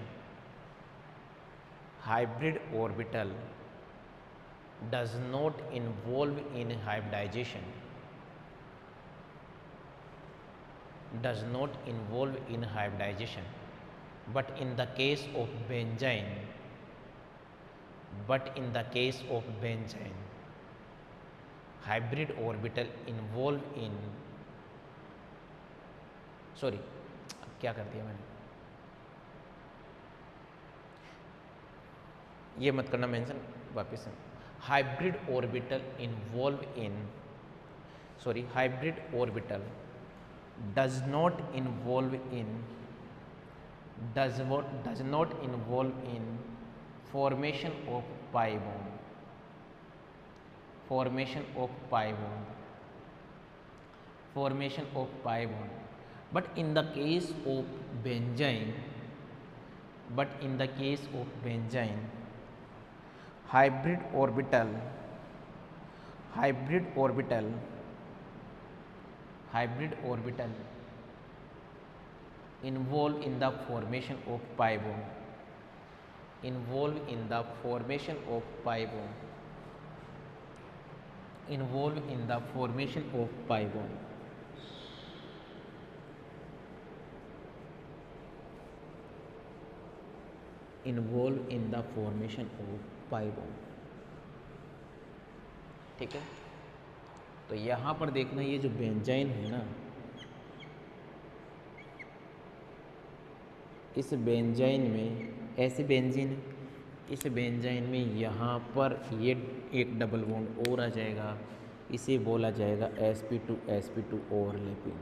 Hybrid orbital does not involve in hybridisation. Does not involve in hybridisation but in the case of benzyne hybrid orbital involve in sorry क्या कर दिया मैंने, ये मत करना मेंशन वापस से। Hybrid orbital does not involve in formation of pi bond but in the case of benzene hybrid orbital involved in the formation of pi bond involved in the formation of pi bond involved in the formation of pi bond involved in the formation of pi bond। ठीक है, तो यहाँ पर देखना ये जो बेंजाइन है ना, इस बेंजाइन में ऐसे बेंजीन है, इस बेंजाइन में यहाँ पर ये एक डबल बॉन्ड और आ जाएगा, इसे बोला जाएगा sp2 ओवरलैपिंग।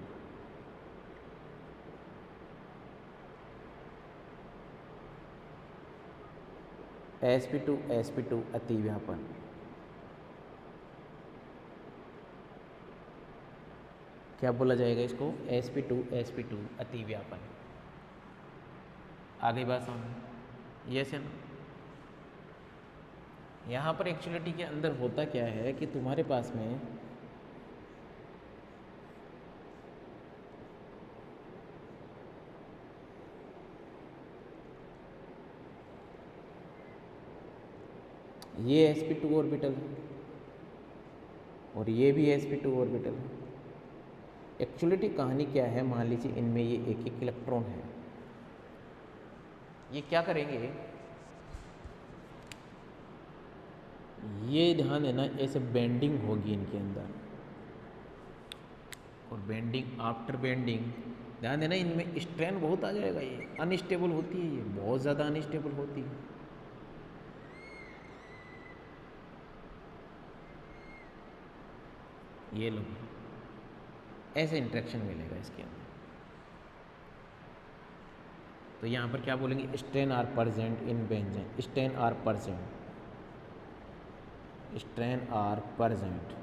sp2 अतिव्यापन। क्या बोला जाएगा इसको? sp2 अतिव्यापन। आगे बात समझ, यस है ना। यहाँ पर एक्चुअलिटी के अंदर होता क्या है कि तुम्हारे पास में ये sp2 ऑर्बिटल है और ये भी sp2 ऑर्बिटल है। एक्चुअलिटी कहानी क्या है, मान लीजिए इनमें ये एक एक इलेक्ट्रॉन है, ये क्या करेंगे, ये ध्यान देना, ऐसे बेंडिंग होगी इनके अंदर, और बेंडिंग आफ्टर बेंडिंग ध्यान देना इनमें स्ट्रेन बहुत आ जाएगा, ये अनस्टेबल होती है, ये बहुत ज़्यादा अनस्टेबल होती है। ये लो, ऐसे इंटरेक्शन मिलेगा इसके अंदर। तो यहाँ पर क्या बोलेंगे, strain are present in benzene, strain are present, strain are present,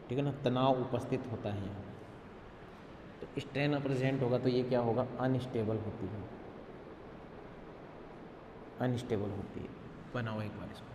ठीक है ना, तनाव उपस्थित होता है यहाँ। तो स्ट्रेन प्रेजेंट होगा तो ये क्या होगा, अनस्टेबल होती है, अनस्टेबल होती है। बनाओ एक बार इसको।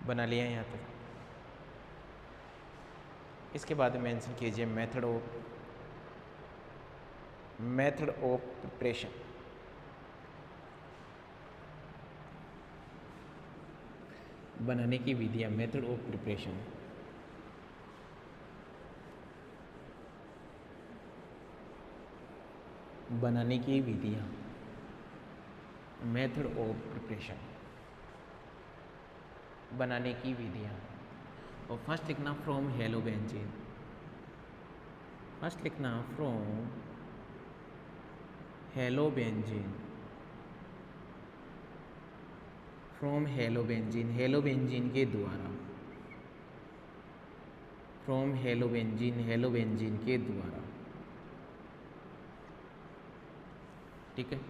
बना लिया यहाँ तक। इसके बाद मेंशन कीजिए मेथड ऑफ प्रिपरेशन। बनाने की विधियाँ, मेथड ऑफ प्रिपरेशन। बनाने की विधियाँ, मेथड ऑफ प्रिपरेशन, बनाने की विधियाँ। और फर्स्ट लिखना फ्रॉम हेलोबेंजीन, फर्स्ट लिखना फ्रॉम हेलोबेंजीन, फ्रॉम हेलोबेंजीन, हेलोबेंजीन के द्वारा, फ्रॉम हेलोबेंजीन, हेलोबेंजीन के द्वारा, ठीक है।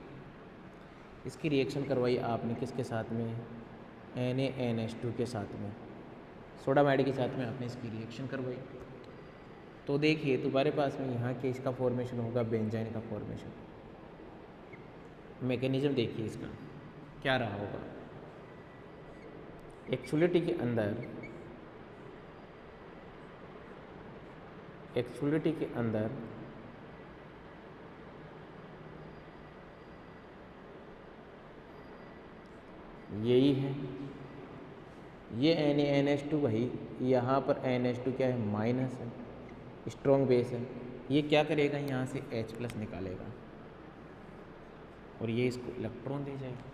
इसकी रिएक्शन करवाई आपने किसके साथ में, NaNH2 के साथ में, सोडामाइड के साथ में आपने इसकी रिएक्शन करवाई। तो देखिए तुम्हारे पास में यहाँ के इसका फॉर्मेशन होगा, बेंजाइन का फॉर्मेशन। मैकेनिज्म देखिए इसका क्या रहा होगा। एक्चुअलिटी के अंदर, एक्चुअलिटी के अंदर यही है, ये NaNH2 भाई, यहाँ पर NH2 क्या है, माइनस है, स्ट्रॉन्ग बेस है। ये क्या करेगा, यहाँ से H+ निकालेगा और ये इसको इलेक्ट्रॉन दे जाएगा।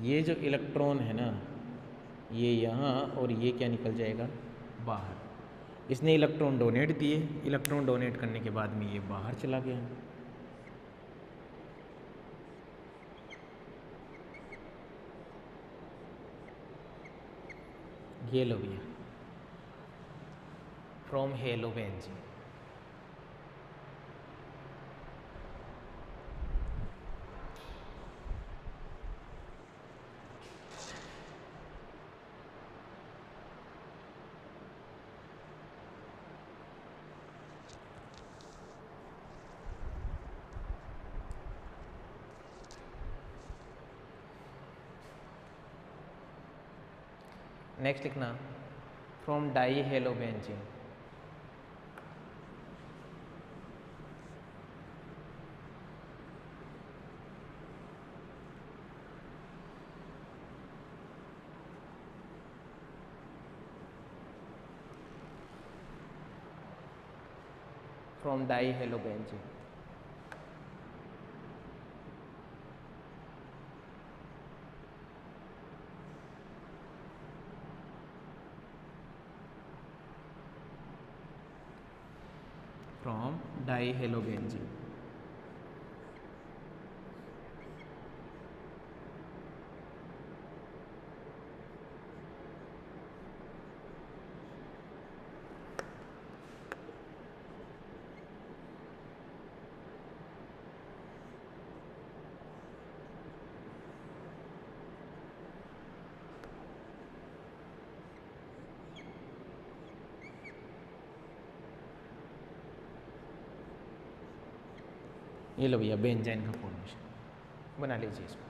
ये जो इलेक्ट्रॉन है ना, ये यहाँ और ये क्या निकल जाएगा बाहर। इसने इलेक्ट्रॉन डोनेट दिए, इलेक्ट्रॉन डोनेट करने के बाद में ये बाहर चला गया। ये लो भैया, फ्रॉम हेलोबेंजीन, नेक्स्ट लिखना from dihalobenzene, from dihalobenzene. From dihalobenzene. ये लो भैया बेंजाइन का फॉर्मेशन बना लीजिए इसको।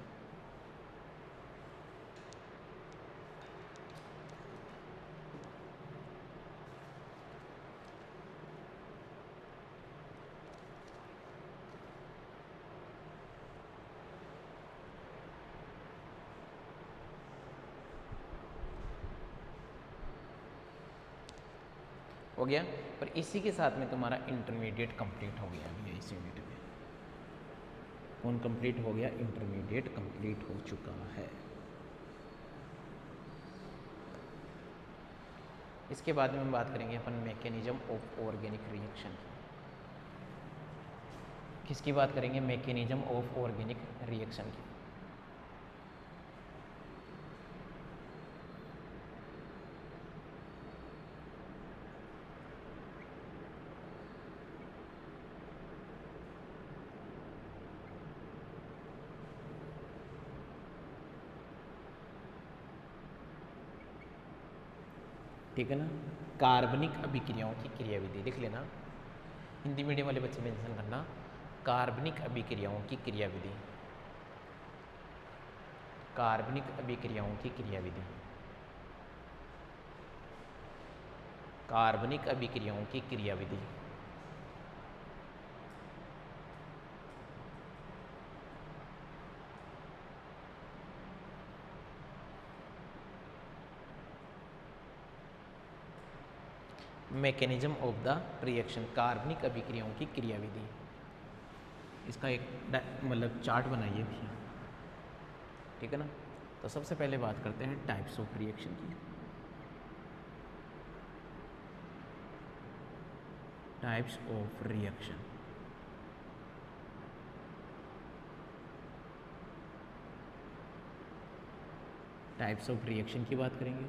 हो गया। और इसी के साथ में तुम्हारा इंटरमीडिएट कंप्लीट हो गया भैया इस यूनिट में। कौन कंप्लीट हो गया? इंटरमीडिएट कंप्लीट हो चुका है। इसके बाद में हम बात करेंगे अपन मैकेनिज्म ऑफ ऑर्गेनिक रिएक्शन की। किसकी बात करेंगे? मैकेनिज्म ऑफ ऑर्गेनिक रिएक्शन की। ठीक है ना? कार्बनिक अभिक्रियाओं की क्रियाविधि लिख लेना। हिंदी मीडियम वाले बच्चे मेंशन करना, कार्बनिक अभिक्रियाओं की क्रियाविधि। कार्बनिक अभिक्रियाओं की क्रियाविधि। कार्बनिक अभिक्रियाओं की क्रियाविधि। मैकेनिज्म ऑफ द रिएक्शन, कार्बनिक अभिक्रियाओं की क्रियाविधि। इसका एक मतलब चार्ट बनाइए भैया। ठीक है ना? तो सबसे पहले बात करते हैं टाइप्स ऑफ रिएक्शन की। Types of reaction. Types of reaction की बात करेंगे।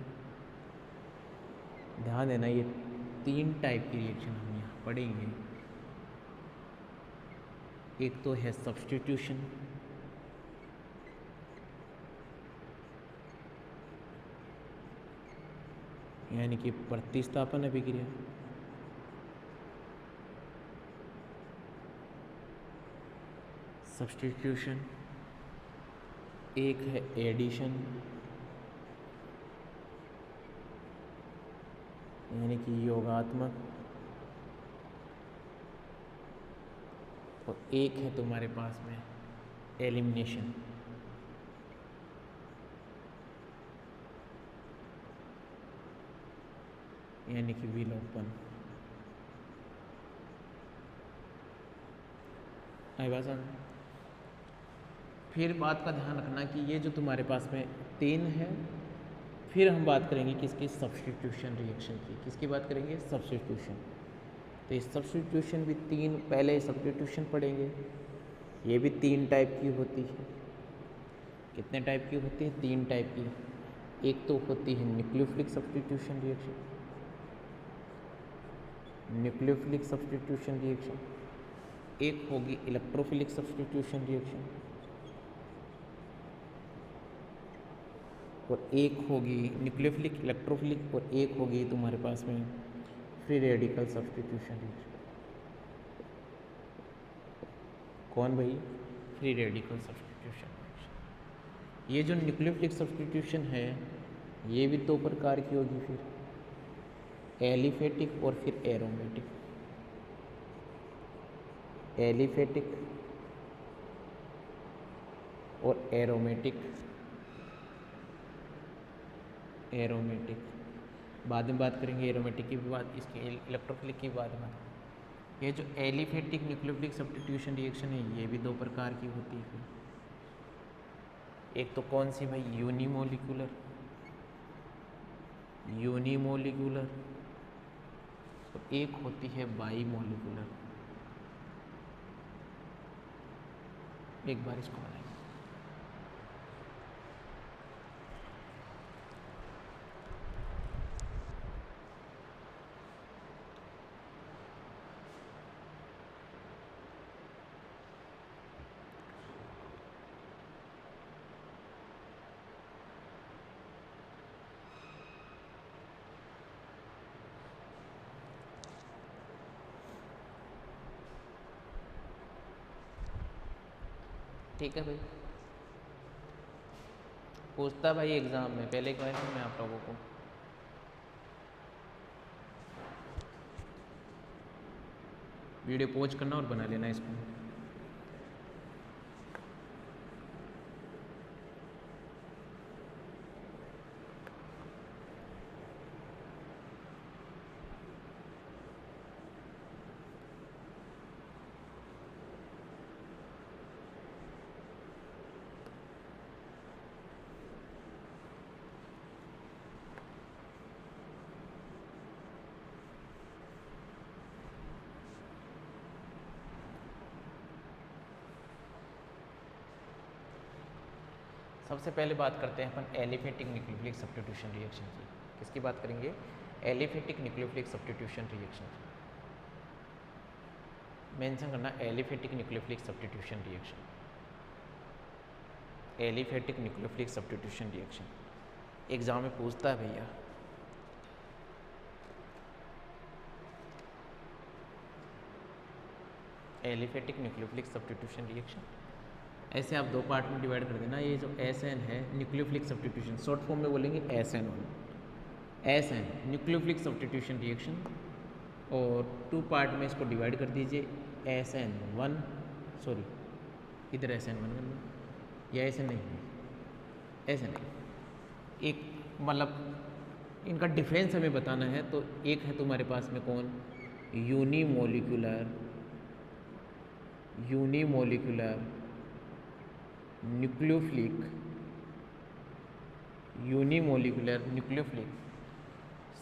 ध्यान देना, ये 3 टाइप की रिएक्शन हम यहाँ पढ़ेंगे। एक तो है सब्स्टिट्यूशन, यानी कि प्रतिस्थापन अभिक्रिया। सब्स्टिट्यूशन। एक है एडिशन, यानी कि योगात्मक। और एक है तुम्हारे पास में एलिमिनेशन, यानी कि विलोपन। आई बात समझ? फिर बात का ध्यान रखना कि ये जो तुम्हारे पास में 3 है, फिर हम बात करेंगे किसकी? सब्स्टिट्यूशन रिएक्शन की। किसकी बात करेंगे? सब्स्टिट्यूशन। तो इस सब्स्टिट्यूशन भी 3, पहले सब्स्टिट्यूशन पढ़ेंगे। ये भी 3 टाइप की होती है। कितने टाइप की होती है? 3 टाइप की। एक तो होती है nucleophilic substitution reaction. Nucleophilic substitution reaction. एक होगी इलेक्ट्रोफिलिक सब्स्टिट्यूशन रिएक्शन। और एक होगी न्यूक्लियोफिलिक, इलेक्ट्रोफिलिक। और एक होगी तुम्हारे पास में फ्री रेडिकल सब्स्टिट्यूशन रिएक्शन। कौन भाई? Free radical substitution reaction. ये जो न्यूक्लियोफिलिक सब्स्टिट्यूशन है, ये भी 2 प्रकार की होगी, फिर एलिफेटिक और फिर एरोमेटिक। एलिफेटिक और एरोमेटिक। एरोमेटिक बाद में बात करेंगे, एरोमेटिक की भी बात, इसकी इलेक्ट्रोफिलिक की बात में। ये जो एलिफेटिक न्यूक्लियोफिलिक सब्स्टिट्यूशन रिएक्शन है ये भी दो प्रकार की होती है फिर। एक तो कौन सी भाई, यूनिमोलिकुलर, और एक होती है बाईमोलिकुलर। एक बार इसको बनाएंगे। ठीक है भाई, पूछता भाई एग्जाम में, पहले क्वेश्चन में आप लोगों को। वीडियो पॉज करना और बना लेना इसको। सबसे पहले बात करते हैं अपन एलिफेटिक न्यूक्लियोफिलिक सब्स्टिट्यूशन रिएक्शन की। किसकी बात करेंगे? Aliphatic nucleophilic substitution reaction. Mention करना aliphatic nucleophilic substitution reaction. Aliphatic nucleophilic substitution reaction exam में पूछता है भैया। एलिफेटिक न्यूक्लियोफिलिक सब्स्टिट्यूशन रिएक्शन ऐसे आप दो पार्ट में डिवाइड कर देना। ये जो SN है न्यूक्लियोफिलिक सब्स्टिट्यूशन, शॉर्ट फॉर्म में बोलेंगे SN1। SN nucleophilic substitution reaction, और टू पार्ट में इसको डिवाइड कर दीजिए। SN1 सॉरी इधर SN1 कर लो, या SN नहीं, SN एक मतलब इनका डिफरेंस हमें बताना है। तो एक है तुम्हारे पास में कौन, यूनिमोलिकुलर न्यूक्लियोफिलिक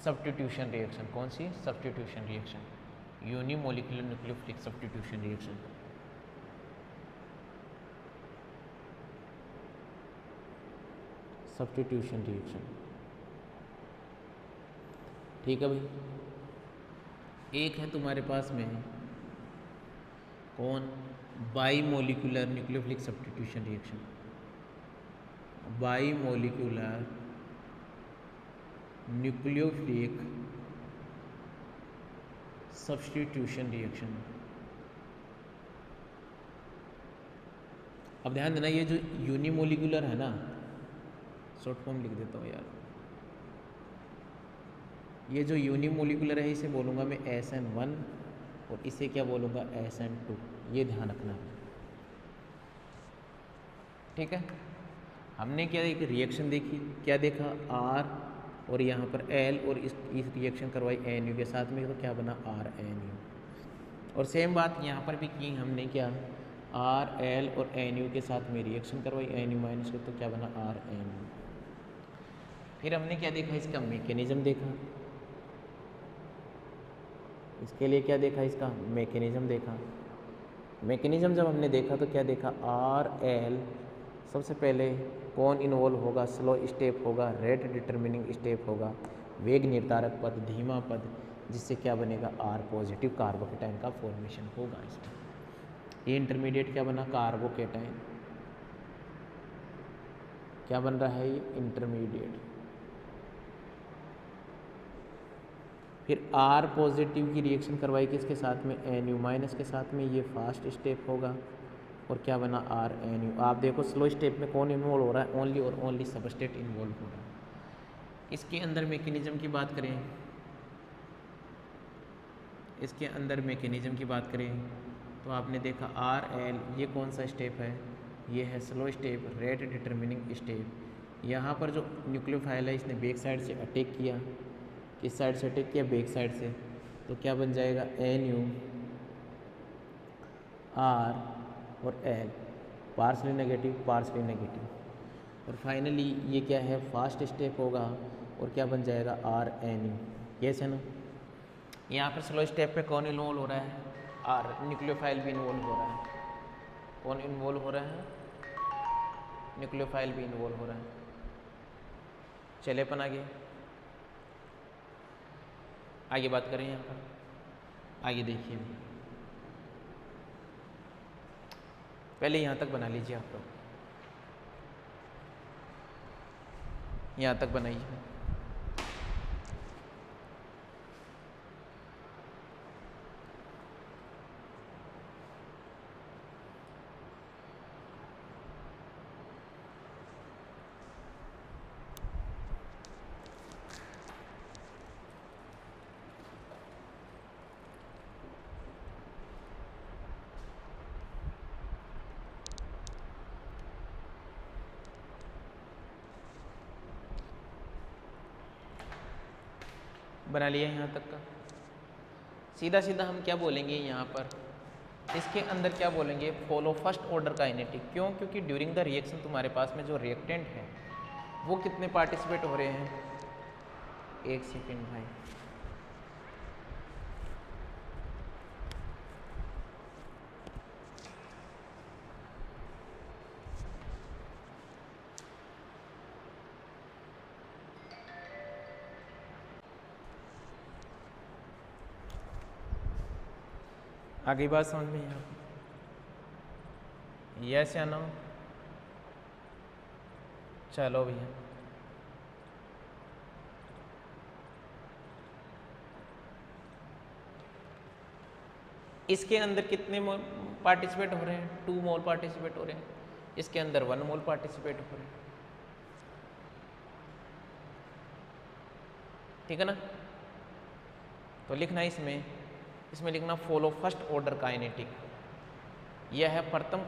सब्स्टिट्यूशन रिएक्शन। कौन सी? Substitution reaction, unimolecular nucleophilic substitution reaction. Substitution reaction, ठीक है भाई। एक है तुम्हारे पास में कौन, bimolecular nucleophilic substitution reaction. Bimolecular nucleophilic substitution reaction. अब ध्यान देना, ये जो यूनिमोलिकुलर है ना, शॉर्ट फॉर्म लिख देता हूँ यार। ये जो यूनिमोलिकुलर है इसे बोलूँगा मैं SN1, और इसे क्या बोलूँगा, SN2। ये ध्यान रखना, ठीक है। हमने क्या एक रिएक्शन देखी, क्या देखा, R और यहाँ पर L, और इस रिएक्शन करवाई NU के साथ में, तो क्या बना, RNU। और सेम बात यहाँ पर भी की हमने, क्या R, L और NU के साथ में रिएक्शन करवाई NU माइनस को, तो क्या बना, RNU। फिर हमने क्या देखा, इसका मैकेनिज्म देखा। इसके लिए क्या देखा, इसका मैकेनिज्म देखा। मैकेनिज्म जब हमने देखा तो क्या देखा, RL सबसे पहले कौन इन्वॉल्व होगा, स्लो स्टेप होगा, रेट डिटर्मिनिंग स्टेप होगा, वेग निर्धारक पद, धीमा पद, जिससे क्या बनेगा, R पॉजिटिव कार्बोकेटाइन का फॉर्मेशन होगा इसमें। ये इंटरमीडिएट क्या बना, कार्बोकेटाइन। क्या बन रहा है, ये इंटरमीडिएट। फिर R पॉजिटिव की रिएक्शन करवाई किसके साथ में, NU माइनस के साथ में, ये फास्ट स्टेप होगा, और क्या बना, RNU। आप देखो स्लो स्टेप में कौन इन्वॉल्व हो रहा है, ओनली और ओनली सबस्ट्रेट इन्वॉल्व हो रहा है। इसके अंदर मैकेनिज्म की बात करें, इसके अंदर मैकेनिज्म की बात करें तो आपने देखा RL, ये कौन सा स्टेप है, ये है slow step, rate determining step. यहाँ पर जो न्यूक्लियोफाइल है इसने बैक साइड से अटैक किया, किस साइड से अटैक किया, बैक साइड से, तो क्या बन जाएगा, NU आर और L, partially negative partially negative. और फाइनली ये क्या है, फास्ट स्टेप होगा और क्या बन जाएगा, आर एन यू। यस है ना। यहाँ पर स्लो स्टेप पे कौन इन्वॉल्व हो रहा है, आर, न्यूक्लियोफाइल भी इन्वॉल्व हो रहा है। कौन इन्वॉल्व हो रहा है, न्यूक्लियोफाइल भी इन्वॉल्व हो रहा है। चले अपन आगे आगे बात करें। यहाँ पर आगे देखिए, पहले यहाँ तक बना लीजिए आप लोग, यहाँ तक बनाइए। बना लिया यहाँ तक का। सीधा सीधा हम क्या बोलेंगे यहाँ पर, इसके अंदर क्या बोलेंगे, फॉलो फर्स्ट ऑर्डर काइनेटिक। क्यों, क्योंकि ड्यूरिंग द रिएक्शन तुम्हारे पास में जो रिएक्टेंट है वो कितने पार्टिसिपेट हो रहे हैं, एक सेकेंड भाई, आगे बात समझ में यहाँ, यस या नो। चलो भैया, इसके अंदर कितने पार्टिसिपेट हो रहे हैं, 2 मोल पार्टिसिपेट हो रहे हैं। इसके अंदर 1 मोल पार्टिसिपेट हो रहे हैं। ठीक है ना। तो लिखना है इसमें लिखना फॉलो फर्स्ट ऑर्डर काइनेटिक। यह है प्रथम,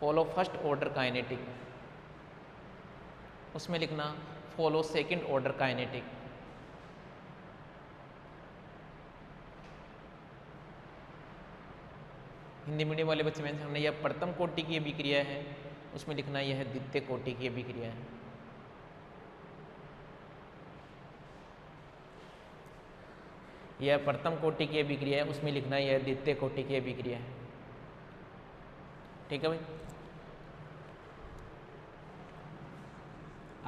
फॉलो फर्स्ट ऑर्डर काइनेटिक। उसमें लिखना follow second order kinetic. Hindi medium वाले बच्चे में हमने यह प्रथम कोटि की अभिक्रिया है, उसमें लिखना यह है द्वितीय कोटि की अभिक्रिया है। यह प्रथम कोटि की अभिक्रिया है, उसमें लिखना यह द्वितीय कोटि की अभिक्रिया है। ठीक है भाई।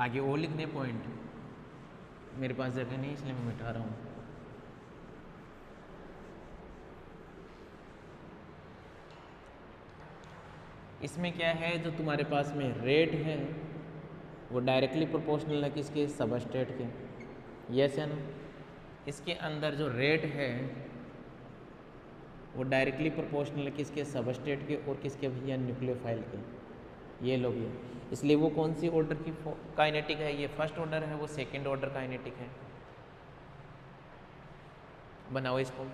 आगे और लिखने पॉइंट, मेरे पास जगह नहीं इसलिए मैं मिटा रहा हूँ। इसमें क्या है, जो तुम्हारे पास में रेट है वो डायरेक्टली प्रोपोर्शनल है किसके, सबस्ट्रेट के। यस है ना। इसके अंदर जो रेट है वो डायरेक्टली प्रोपोर्शनल है किसके, सबस्ट्रेट के, और किसके भैया, न्यूक्लियोफाइल के। ये लो भैया, इसलिए वो कौन सी ऑर्डर की काइनेटिक है, ये फर्स्ट ऑर्डर है, वो सेकंड ऑर्डर काइनेटिक है। बनाओ इसको।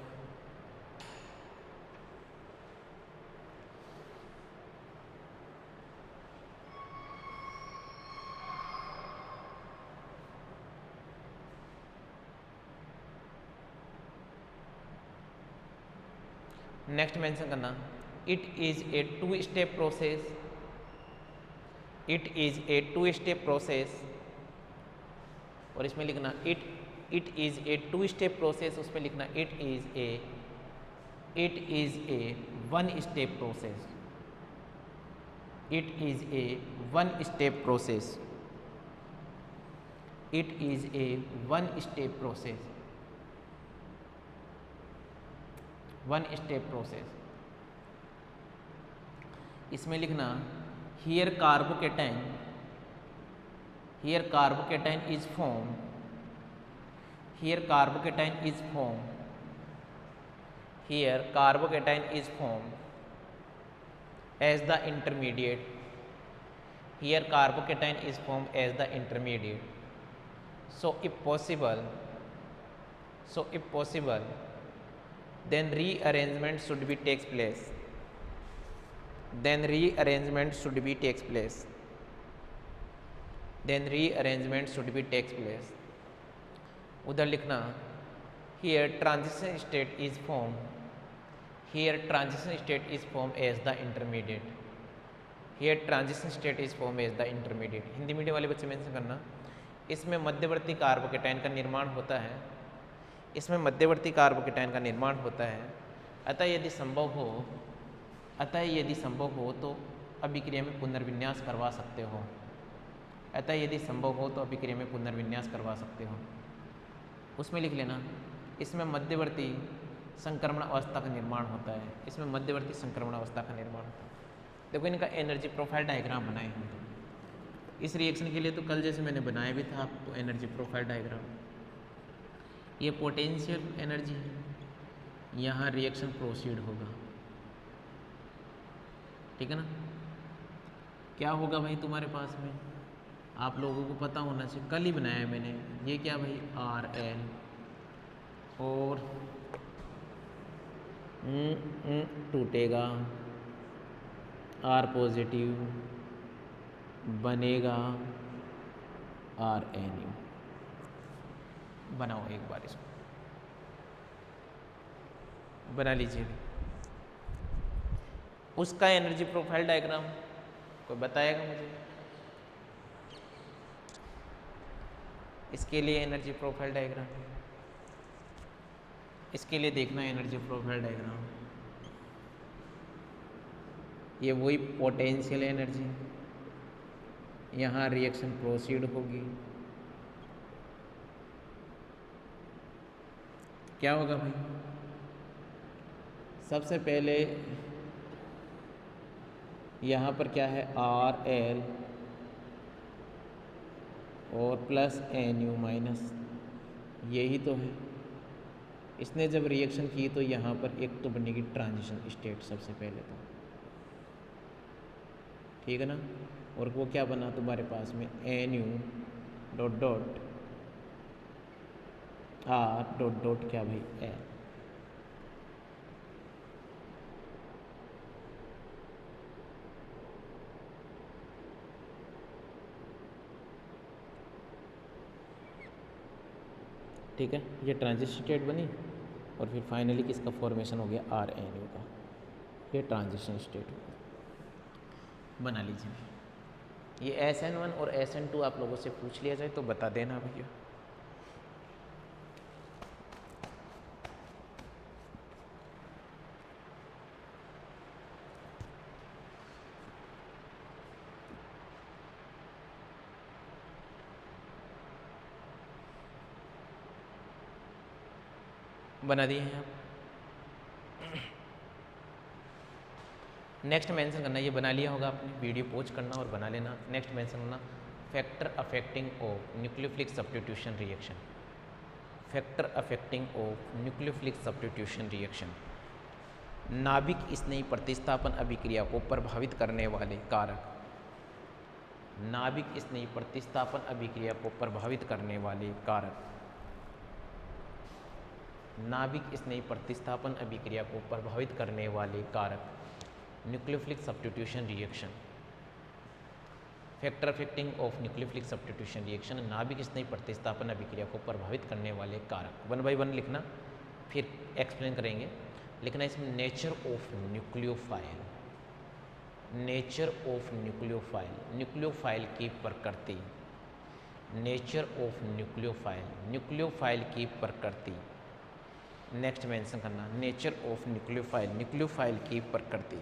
नेक्स्ट मेंशन करना, it is a 2 step process. It is a 2 step process. और इसमें लिखना it is a 2 step process, उसमें लिखना it is a 1 step process. It is a 1 step process. It is a 1 step process. 1 step process. इसमें लिखना here carbocation is form. Here carbocation is form. Here carbocation is form as the intermediate. Here carbocation is form as the intermediate. So if possible, then rearrangement should be takes place. Then rearrangement should be takes place. Then rearrangement should be takes place. उधर लिखना here transition state is formed. Here transition state is form as the intermediate, here transition state is form as the intermediate. Hindi medium वाले बच्चे मेंशन करना, इसमें मध्यवर्ती कार्बोकेटाइन का निर्माण होता है, इसमें मध्यवर्ती कार्बोकेटाइन का निर्माण होता है। अतः यदि संभव हो तो अभिक्रिया में पुनर्विन्यास करवा सकते हो, अतः यदि संभव हो तो अभिक्रिया में पुनर्विन्यास करवा सकते हो। उसमें लिख लेना, इसमें मध्यवर्ती संक्रमण अवस्था का निर्माण होता है, इसमें मध्यवर्ती संक्रमण अवस्था का निर्माण होता है। देखो इनका एनर्जी प्रोफाइल डायग्राम बनाए हम तो इस रिएक्शन के लिए, तो कल जैसे मैंने बनाया भी था आपको एनर्जी प्रोफाइल डायग्राम। ये पोटेंशियल एनर्जी है, यहाँ रिएक्शन प्रोसीड होगा, ठीक है ना। क्या होगा भाई तुम्हारे पास में, आप लोगों को पता होना चाहिए, कल ही बनाया है मैंने। ये क्या भाई RL और टूटेगा, R पॉजिटिव बनेगा RNU। बनाओ एक बार इसको, बना लीजिए। उसका एनर्जी प्रोफाइल डायग्राम कोई बताएगा मुझे? इसके लिए एनर्जी प्रोफाइल डायग्राम, इसके लिए देखना एनर्जी प्रोफाइल डायग्राम। ये वही पोटेंशियल एनर्जी, यहाँ रिएक्शन प्रोसीड होगी, क्या होगा भाई? सबसे पहले यहाँ पर क्या है RL और प्लस NU माइनस, यही तो है। इसने जब रिएक्शन की तो यहाँ पर एक तो बनेगी ट्रांजिशन स्टेट सबसे पहले तो, ठीक है ना। और वो क्या बना तुम्हारे पास में NU dot dot R dot dot क्या भाई L। ठीक है, ये ट्रांजिशन स्टेट बनी और फिर फाइनली किसका फॉर्मेशन हो गया RNU का, ये ट्रांजिशन स्टेट हो गया। बना लीजिए। ये SN1 और SN2 आप लोगों से पूछ लिया जाए तो बता देना भैया। बना दिए हैं आप। नेक्स्ट मेंशन करना, ये बना लिया होगा आपने, वीडियो पॉज करना और बना लेना। नेक्स्ट मेंशन करना factor affecting of nucleophilic substitution reaction, factor affecting of nucleophilic substitution reaction, नाभिक स्नेही प्रतिस्थापन अभिक्रिया को प्रभावित करने वाले कारक, नाभिक स्नेही प्रतिस्थापन अभिक्रिया को प्रभावित करने वाले कारक, नाभिक स्नेही प्रतिस्थापन अभिक्रिया को प्रभावित करने वाले कारक, nucleophilic substitution reaction, factor affecting of nucleophilic substitution reaction, नाभिक स्नेही प्रतिस्थापन अभिक्रिया को प्रभावित करने वाले कारक। 1 बाय 1 लिखना, फिर एक्सप्लेन करेंगे। लिखना इसमें nature of nucleophile, nature of nucleophile, nucleophile की प्रकृति, नेचर ऑफ न्यूक्लियोफाइल, न्यूक्लियोफाइल की प्रकृति। नेक्स्ट मेंशन करना नेचर ऑफ न्यूक्लियोफाइल, न्यूक्लियोफाइल की प्रकृति।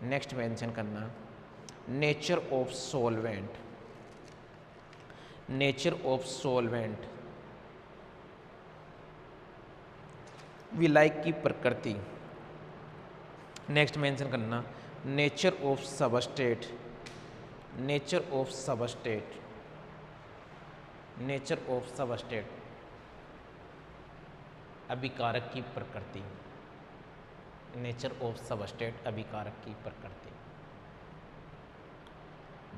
नेक्स्ट मेंशन करना nature of solvent, nature of solvent, विलायक की प्रकृति। नेक्स्ट मेंशन करना nature of substrate, nature of substrate, nature of substrate, अभिकारक की प्रकृति, नेचर ऑफ सबस्ट्रेट, अभिकारक की प्रकृति।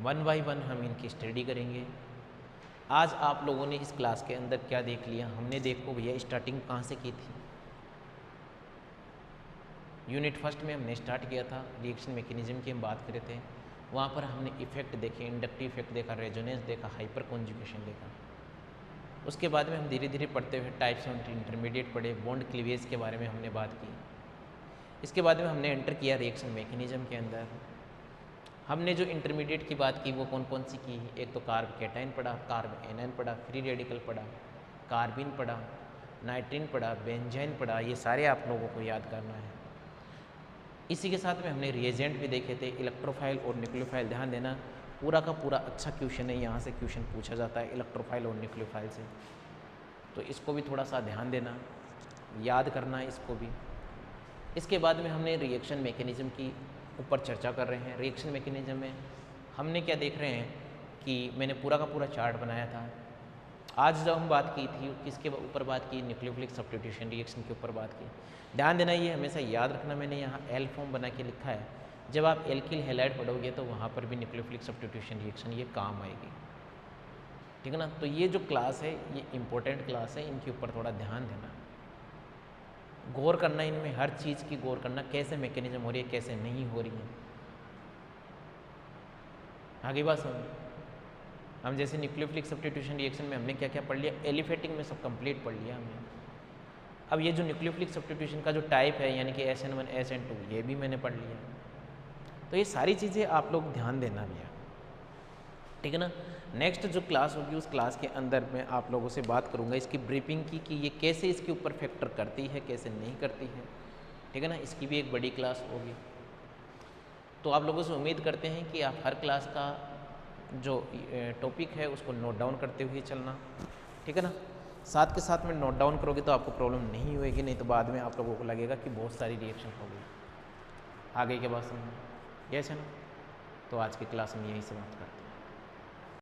1 बाय 1 हम इनकी स्टडी करेंगे। आज आप लोगों ने इस क्लास के अंदर क्या देख लिया? हमने देखो भैया स्टार्टिंग कहाँ से की थी। यूनिट फर्स्ट में हमने स्टार्ट किया था, रिएक्शन मैकेनिज्म की हम बात कर रहे थे। वहाँ पर हमने इफेक्ट देखे, इंडक्टिव इफेक्ट देखा, रेजोनेंस देखा, हाइपर कॉन्जुगेशन देखा। उसके बाद में हम धीरे धीरे पढ़ते हुए टाइप्स ऑफ इंटरमीडिएट पढ़े, बॉन्ड क्लीवेज के बारे में हमने बात की। इसके बाद में हमने एंटर किया रिएक्शन मैकेनिज्म के अंदर। हमने जो इंटरमीडिएट की बात की वो कौन कौन सी की? एक तो कार्ब कैटाइन पढ़ा, कार्ब एनायन पढ़ा, फ्री रेडिकल पढ़ा, कार्बिन पढ़ा, नाइट्रिन पढ़ा, बेंजाइन पढ़ा, ये सारे आप लोगों को याद करना है। इसी के साथ में हमने रिएजेंट भी देखे थे, इलेक्ट्रोफाइल और न्यूक्लियोफाइल। ध्यान देना, पूरा का पूरा अच्छा क्वेश्चन है, यहाँ से क्वेश्चन पूछा जाता है इलेक्ट्रोफाइल और न्यूक्लियोफाइल से, तो इसको भी थोड़ा सा ध्यान देना, याद करना है इसको भी। इसके बाद में हमने रिएक्शन मैकेनिज्म की ऊपर चर्चा कर रहे हैं। रिएक्शन मैकेनिज्म में हमने क्या देख रहे हैं कि मैंने पूरा का पूरा चार्ट बनाया था। आज जब हम बात की थी किसके ऊपर बात की? न्यूक्लियोफिलिक सब्स्टिट्यूशन रिएक्शन के ऊपर बात की। ध्यान देना, ये हमेशा याद रखना, मैंने यहाँ एल फॉर्म बना के लिखा है। जब आप एल्किल हैलाइड पढ़ोगे तो वहाँ पर भी न्यूक्लियोफिलिक सब्स्टिट्यूशन रिएक्शन ये काम आएगी, ठीक है ना। तो ये जो क्लास है ये इंपॉर्टेंट क्लास है, इनके ऊपर थोड़ा ध्यान देना, गौर करना, इनमें हर चीज़ की गौर करना, कैसे मैकेनिज्म हो रही है कैसे नहीं हो रही है। आगे बात समझ, हम जैसे न्यूक्लियोफिलिक सब्स्टिट्यूशन रिएक्शन में हमने क्या क्या पढ़ लिया, एलिफेटिक में सब कंप्लीट पढ़ लिया हमने। अब ये जो न्यूक्लियोफिलिक सब्स्टिट्यूशन का जो टाइप है यानी कि SN1 SN2 ये भी मैंने पढ़ लिया। तो ये सारी चीज़ें आप लोग ध्यान देना भैया, ठीक है ना। नेक्स्ट जो क्लास होगी उस क्लास के अंदर मैं आप लोगों से बात करूंगा इसकी ब्रीफिंग की कि ये कैसे इसके ऊपर फैक्टर करती है कैसे नहीं करती है, ठीक है ना। इसकी भी एक बड़ी क्लास होगी। तो आप लोगों से उम्मीद करते हैं कि आप हर क्लास का जो टॉपिक है उसको नोट डाउन करते हुए चलना, ठीक है ना। साथ के साथ में नोट डाउन करोगे तो आपको प्रॉब्लम नहीं होएगी, नहीं तो बाद में आप लोगों को लगेगा कि बहुत सारी रिएक्शन हो गई। आगे के बाद समझ, यस है ना। तो आज की क्लास में यही समाप्त करते हैं।